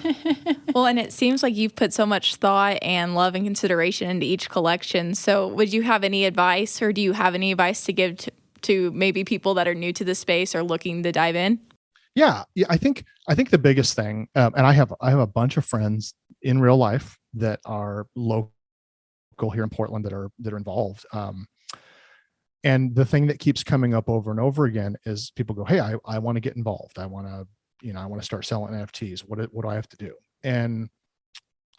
Well, and it seems like you've put so much thought and love and consideration into each collection. So would you have any advice, or do you have any advice to give to maybe people that are new to the space or looking to dive in? Yeah. I think the biggest thing, and I have a bunch of friends in real life that are local here in Portland that are involved. And the thing that keeps coming up over and over again is people go, hey, I want to get involved. I want to start selling NFTs. What do I have to do? And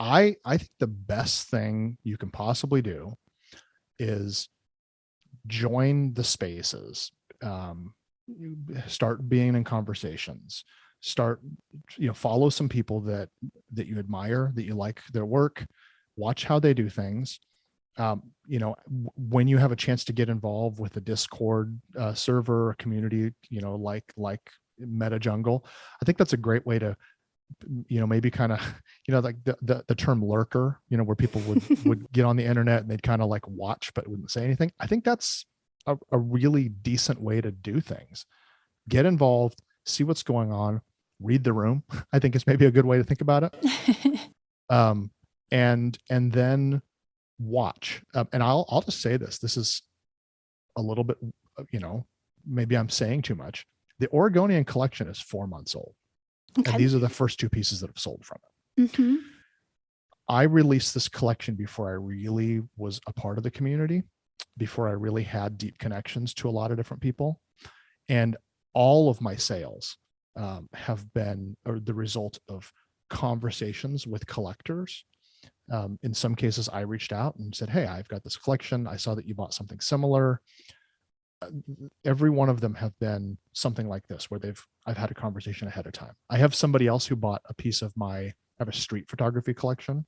I think the best thing you can possibly do is join the spaces. You start being in conversations, follow some people that you admire, that you like their work, watch how they do things. When you have a chance to get involved with a Discord server or community, like MetaJungle, I think that's a great way to, maybe kind of, like the term lurker, where people would get on the internet and they'd kind of like watch, but wouldn't say anything. I think that's a really decent way to do things. Get involved, see what's going on, read the room. I think it's maybe a good way to think about it. And then watch. And I'll just say this. This is a little bit, maybe I'm saying too much. The Oregonian collection is 4 months old. Okay. And these are the first 2 pieces that have sold from it. Mm-hmm. I released this collection before I really was a part of the community, before I really had deep connections to a lot of different people. And all of my sales have been the result of conversations with collectors. In some cases, I reached out and said, hey, I've got this collection. I saw that you bought something similar. Every one of them have been something like this, where I've had a conversation ahead of time. I have somebody else who bought a piece of I have a street photography collection.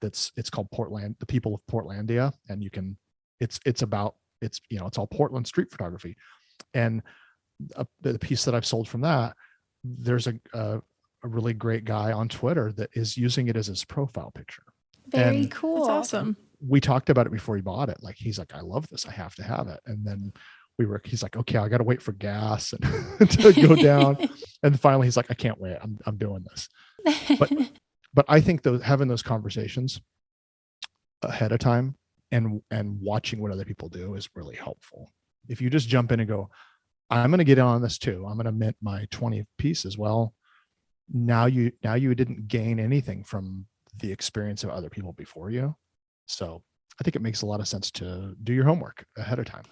It's called The People of Portlandia. And it's all Portland street photography. And the piece that I've sold from that, there's a really great guy on Twitter that is using it as his profile picture. Very cool. That's awesome. We talked about it before he bought it. Like, he's like, I love this. I have to have it. And then he's like, okay, I got to wait for gas and to go down. And finally he's like, I can't wait. I'm doing this. But I think having those conversations ahead of time and watching what other people do is really helpful. If you just jump in and go, I'm going to get in on this too, I'm going to mint my 20th piece as well. Now you didn't gain anything from the experience of other people before you. So I think it makes a lot of sense to do your homework ahead of time.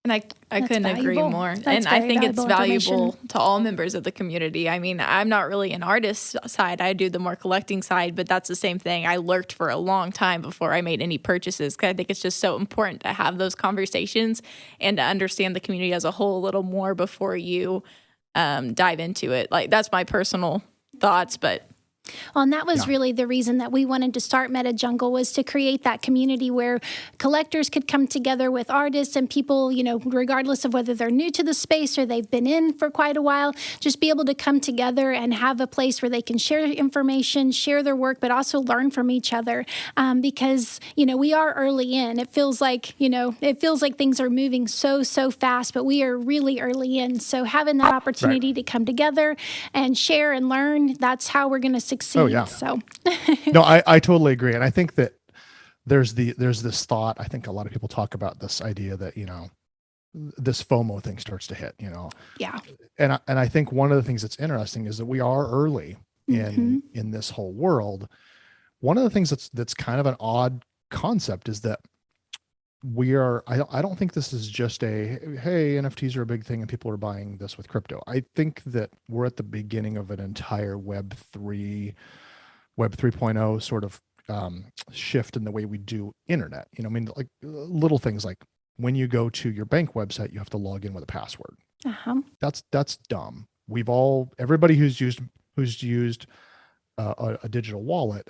And I couldn't agree more. And I think it's valuable to all members of the community. I mean, I'm not really an artist side. I do the more collecting side, but that's the same thing. I lurked for a long time before I made any purchases because I think it's just so important to have those conversations and to understand the community as a whole a little more before you dive into it. Like, that's my personal thoughts, but... Well, and that was really the reason that we wanted to start MetaJungle, was to create that community where collectors could come together with artists and people, you know, regardless of whether they're new to the space or they've been in for quite a while, just be able to come together and have a place where they can share information, share their work, but also learn from each other. Because, you know, we are early in. It feels like things are moving so fast, but we are really early in. So having that opportunity to come together and share and learn, that's how we're going to succeed. Oh, yeah. So no, I totally agree. And I think that there's this thought, I think a lot of people talk about this idea that, you know, this FOMO thing starts to hit, you know. Yeah. And I think one of the things that's interesting is that we are early in this whole world. One of the things that's kind of an odd concept is that I don't think this is just hey, NFTs are a big thing and people are buying this with crypto. I think that we're at the beginning of an entire Web 3.0 sort of shift in the way we do internet. You know, I mean, like little things like when you go to your bank website, you have to log in with a password. That's dumb. Everybody who's used a digital wallet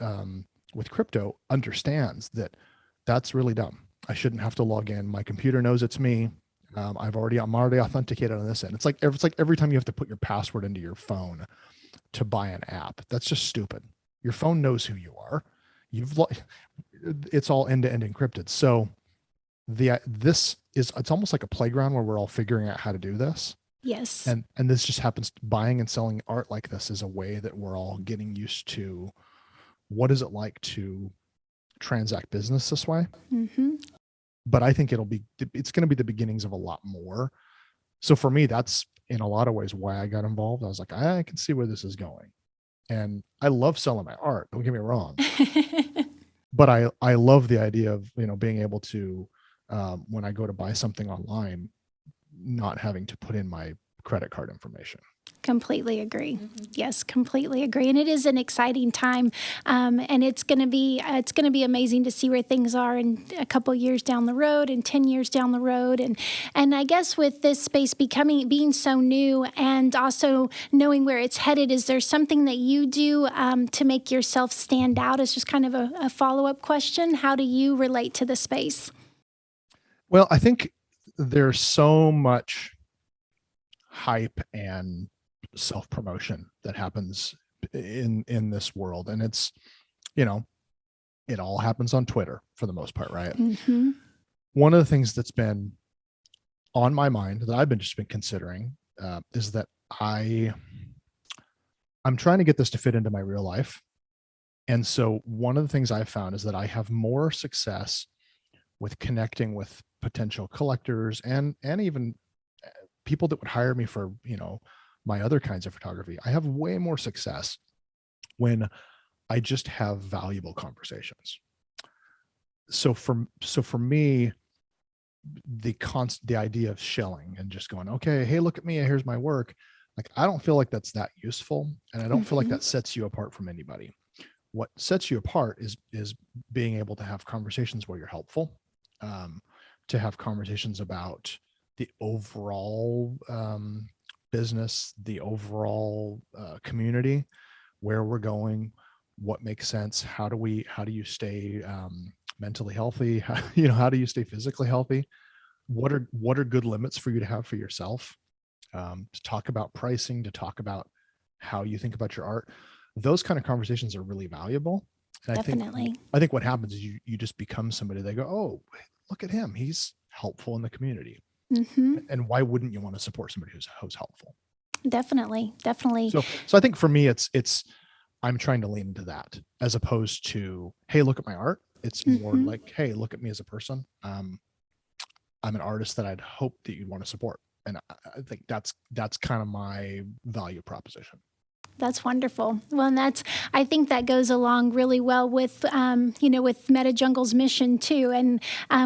with crypto understands that that's really dumb. I shouldn't have to log in. My computer knows it's me. I'm already authenticated on this end. It's like every time you have to put your password into your phone to buy an app. That's just stupid. Your phone knows who you are. It's all end-to-end encrypted. So it's almost like a playground where we're all figuring out how to do this. Yes. And this just happens. Buying and selling art like this is a way that we're all getting used to. What is it like to transact business this way? But I think it's going to be the beginnings of a lot more. So for me, that's in a lot of ways why I got involved. I was like, I can see where this is going. And I love selling my art, don't get me wrong. But I love the idea of, you know, being able to, when I go to buy something online, not having to put in my credit card information. Completely agree. Yes, completely agree. And it is an exciting time, and it's going to be amazing to see where things are in a couple years down the road, and 10 years down the road, and I guess with this space being so new, and also knowing where it's headed, is there something that you do to make yourself stand out? As just kind of a follow-up question. How do you relate to the space? Well, I think there's so much hype and self-promotion that happens in this world, and it's, you know, it all happens on Twitter for the most part, right? One of the things that's been on my mind that I've been considering is that I'm trying to get this to fit into my real life. And so one of the things I've found is that I have more success with connecting with potential collectors and even people that would hire me for, you know, my other kinds of photography. I have way more success when I just have valuable conversations. So for me, the idea of shilling and just going, okay, hey, look at me, here's my work. Like, I don't feel like that's that useful. And I don't feel like that sets you apart from anybody. What sets you apart is being able to have conversations where you're helpful, to have conversations about the overall business, the overall community, where we're going, what makes sense, how do you stay mentally healthy, how do you stay physically healthy, what are good limits for you to have for yourself, to talk about pricing, to talk about how you think about your art. Those kind of conversations are really valuable. And Definitely. I think what happens is you just become somebody. They go, oh, look at him, he's helpful in the community. And why wouldn't you want to support somebody who's helpful? Definitely. So I think for me, it's I'm trying to lean into that as opposed to, hey, look at my art. It's more like, hey, look at me as a person. I'm an artist that I'd hope that you'd want to support. And I think that's kind of my value proposition. That's wonderful. Well, and I think that goes along really well with, with MetaJungle's mission too. And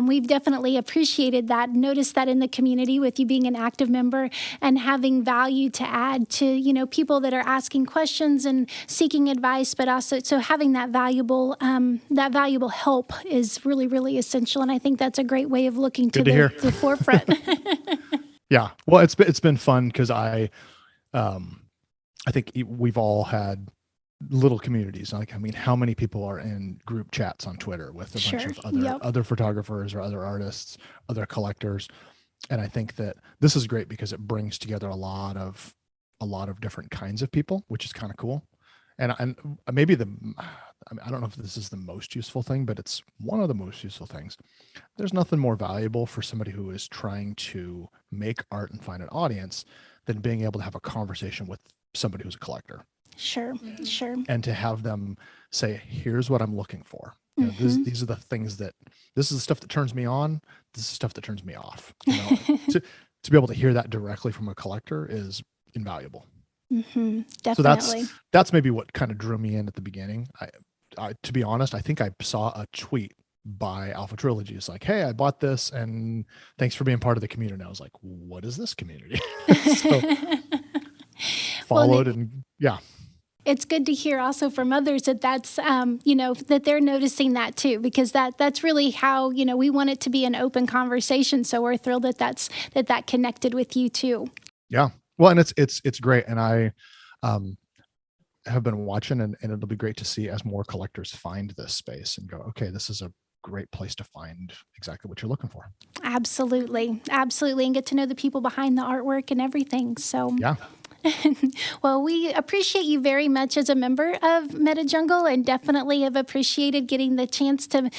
we've definitely appreciated that, noticed that in the community with you being an active member and having value to add to, people that are asking questions and seeking advice, but also, so having that valuable help is really, really essential. And I think that's a great way of looking to the forefront. Yeah. Well, it's been fun because I think we've all had little communities. Like, I mean, how many people are in group chats on Twitter with a bunch of other photographers or other artists, other collectors. And I think that this is great because it brings together a lot of different kinds of people, which is kind of cool. And maybe I don't know if this is the most useful thing, but it's one of the most useful things. There's nothing more valuable for somebody who is trying to make art and find an audience than being able to have a conversation with somebody who's a collector. Sure. And to have them say, here's what I'm looking for. These are the things this is the stuff that turns me on. This is the stuff that turns me off. To be able to hear that directly from a collector is invaluable. Definitely. So that's maybe what kind of drew me in at the beginning. I to be honest, I think I saw a tweet by Alpha Trilogy. It's like, hey, I bought this and thanks for being part of the community. And I was like, what is this community? So followed and yeah. It's good to hear also from others that's, that they're noticing that too, because that's really how, we want it to be an open conversation. So we're thrilled that connected with you too. Yeah. Well, and it's great. And I have been watching and it'll be great to see as more collectors find this space and go, okay, this is a great place to find exactly what you're looking for. Absolutely. And get to know the people behind the artwork and everything. So yeah. Well, we appreciate you very much as a member of MetaJungle and definitely have appreciated getting the chance to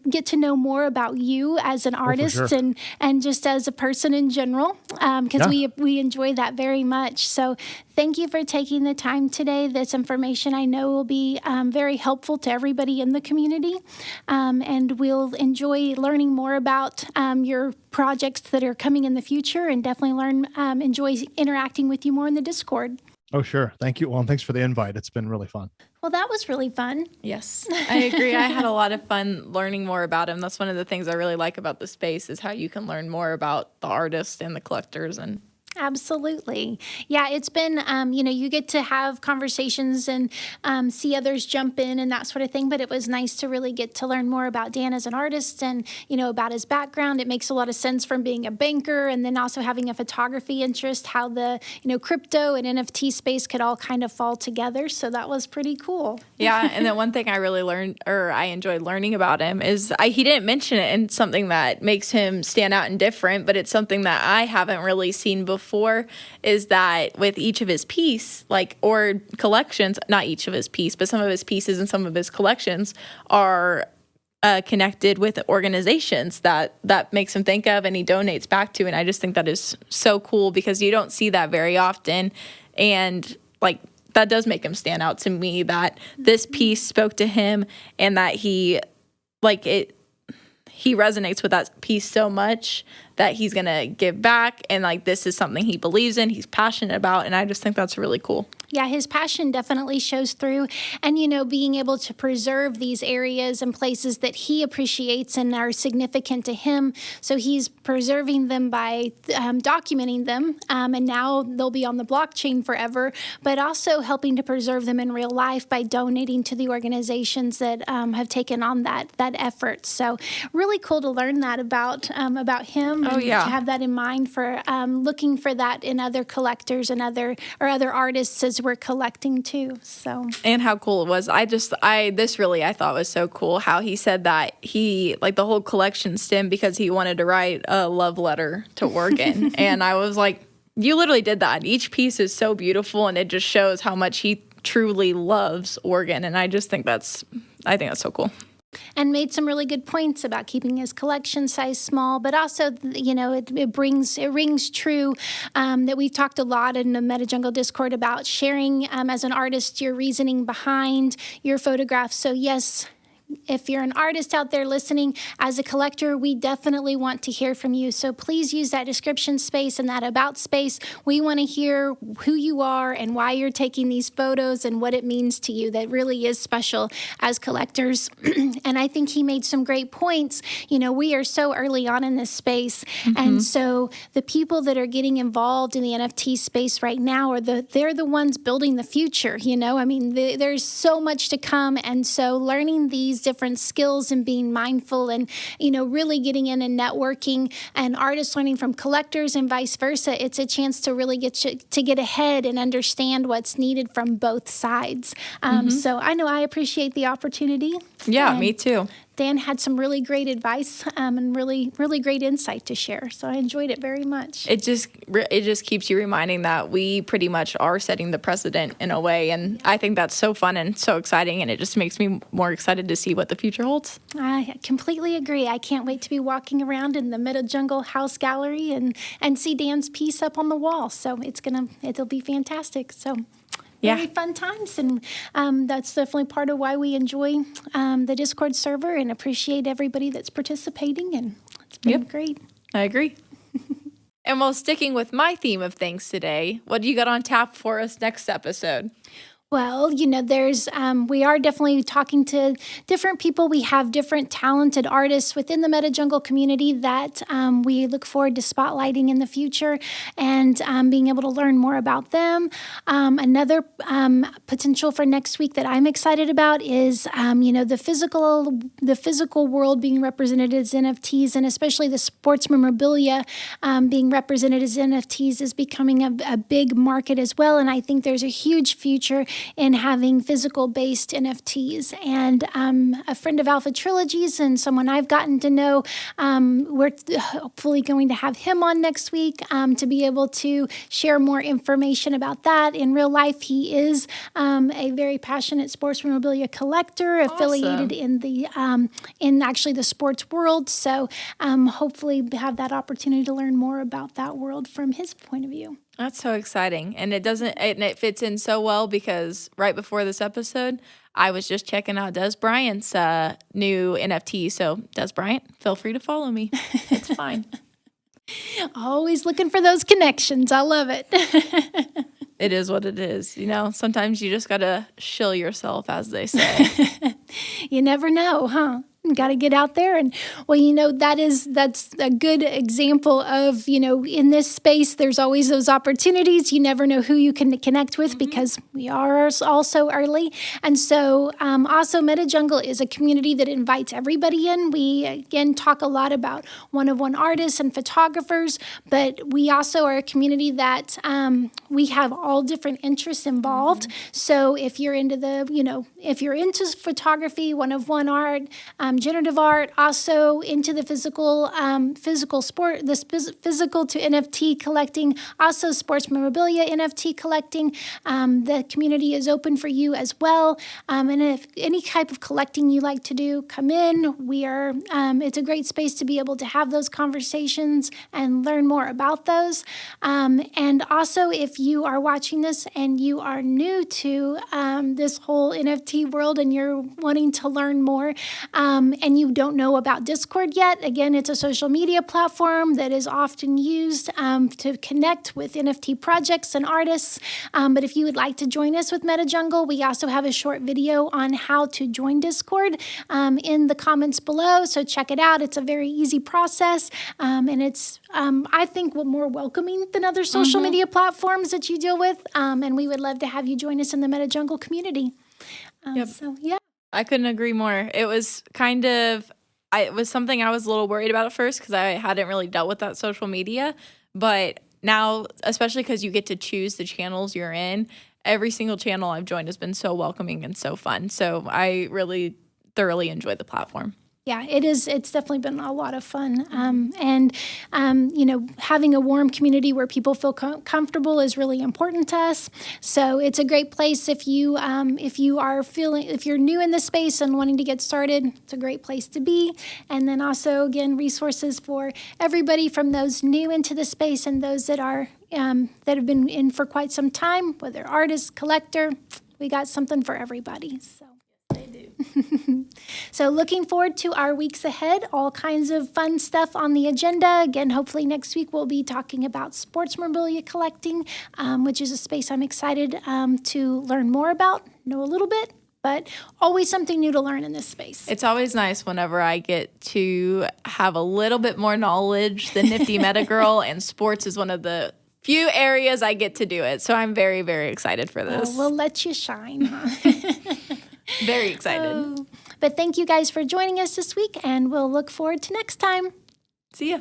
get to know more about you as an artist and just as a person in general, because we enjoy that very much. So thank you for taking the time today. This information I know will be very helpful to everybody in the community, and we'll enjoy learning more about your projects that are coming in the future and definitely enjoy interacting with you more in the Discord. Oh, sure. Thank you. Well, and thanks for the invite. It's been really fun. Well, that was really fun. Yes, I agree. I had a lot of fun learning more about him. That's one of the things I really like about the space is how you can learn more about the artists and the collectors and Absolutely. Yeah, it's been, you get to have conversations and see others jump in and that sort of thing. But it was nice to really get to learn more about Dan as an artist and, about his background. It makes a lot of sense from being a banker and then also having a photography interest, how the, crypto and NFT space could all kind of fall together. So that was pretty cool. Yeah. And then one thing I really I enjoyed learning about him is he didn't mention it in something that makes him stand out and different, but it's something that I haven't really seen before. Is that with each of his or collections, not each of his piece, but some of his pieces and some of his collections are connected with organizations that makes him think of and he donates back to. And I just think that is so cool because you don't see that very often. And that does make him stand out to me that this piece spoke to him and that he resonates with that piece so much that he's going to give back. And this is something he believes in, he's passionate about. And I just think that's really cool. Yeah, his passion definitely shows through. And, being able to preserve these areas and places that he appreciates and are significant to him. So he's preserving them by documenting them. And now they'll be on the blockchain forever, but also helping to preserve them in real life by donating to the organizations that have taken on that effort. So really cool to learn that about him. Oh, yeah. To have that in mind for looking for that in other collectors and other artists as we're collecting too. So and how cool it was. I thought was so cool how he said that he the whole collection stemmed because he wanted to write a love letter to Oregon. And I was like, you literally did that. Each piece is so beautiful and it just shows how much he truly loves Oregon. And I think that's so cool. And made some really good points about keeping his collection size small, but also, it rings true that we've talked a lot in the MetaJungle Discord about sharing as an artist your reasoning behind your photographs. So yes, if you're an artist out there listening, as a collector, we definitely want to hear from you. So please use that description space and that about space. We want to hear who you are and why you're taking these photos and what it means to you. That really is special as collectors. And I think he made some great points. We are so early on in this space. And so the people that are getting involved in the NFT space right now they're the ones building the future. There's so much to come. And so learning these different skills and being mindful and, really getting in and networking and artists learning from collectors and vice versa, it's a chance to really get ahead and understand what's needed from both sides. So I know I appreciate the opportunity. Yeah, and me too. Dan had some really great advice and really, really great insight to share. So I enjoyed it very much. It just keeps you reminding that we pretty much are setting the precedent in a way. And I think that's so fun and so exciting. And it just makes me more excited to see what the future holds. I completely agree. I can't wait to be walking around in the MetaJungle House Gallery and see Dan's piece up on the wall. So it'll be fantastic. So very fun times, and that's definitely part of why we enjoy the Discord server and appreciate everybody that's participating, and it's been great. I agree. And while sticking with my theme of things today, what do you got on tap for us next episode? Well, there's we are definitely talking to different people. We have different talented artists within the MetaJungle community that we look forward to spotlighting in the future and being able to learn more about them. Another potential for next week that I'm excited about is the physical world being represented as NFTs, and especially the sports memorabilia being represented as NFTs is becoming a big market as well. And I think there's a huge future in having physical-based NFTs. And a friend of Alpha Trilogies and someone I've gotten to know, we're hopefully going to have him on next week to be able to share more information about that. In real life, he is a very passionate sports memorabilia collector, affiliated in the actually the sports world. So hopefully have that opportunity to learn more about that world from his point of view. That's so exciting. And it fits in so well because right before this episode, I was just checking out Des Bryant's new NFT. So Des Bryant, feel free to follow me. It's fine. Always looking for those connections. I love it. It is what it is. Sometimes you just got to shill yourself, as they say. You never know, huh? Got to get out there. And that's a good example of, in this space, there's always those opportunities. You never know who you can connect with because we are all so early. And so also MetaJungle is a community that invites everybody in. We, again, talk a lot about one-of-one artists and photographers, but we also are a community that we have all different interests involved. So if you're into if you're into photography, one-of-one art, generative art, also into the physical sport, physical to NFT collecting, also sports memorabilia NFT collecting. The community is open for you as well. And if any type of collecting you like to do, come in. It's a great space to be able to have those conversations and learn more about those. And also, if you are watching this and you are new to this whole NFT world and you're wanting to learn more, and you don't know about Discord yet, again, it's a social media platform that is often used to connect with NFT projects and artists. But if you would like to join us with MetaJungle, we also have a short video on how to join Discord in the comments below. So check it out. It's a very easy process. And it's, I think, more welcoming than other social media platforms that you deal with. And we would love to have you join us in the MetaJungle community. So, yeah. I couldn't agree more. It was it was something I was a little worried about at first because I hadn't really dealt with that social media. But now, especially because you get to choose the channels you're in, every single channel I've joined has been so welcoming and so fun. So I really thoroughly enjoy the platform. Yeah, it is. It's definitely been a lot of fun. Having a warm community where people feel comfortable is really important to us. So it's a great place if you're new in the space and wanting to get started, it's a great place to be. And then also, again, resources for everybody from those new into the space and those that are that have been in for quite some time, whether artist, collector, we got something for everybody. So. They do. So looking forward to our weeks ahead, all kinds of fun stuff on the agenda. Again, hopefully next week we'll be talking about sports memorabilia collecting, which is a space I'm excited to learn more about, know a little bit, but always something new to learn in this space. It's always nice whenever I get to have a little bit more knowledge than Nifty Meta Girl, and sports is one of the few areas I get to do it. So I'm very, very excited for this. We'll let you shine. Very excited. But thank you guys for joining us this week, and we'll look forward to next time. See ya.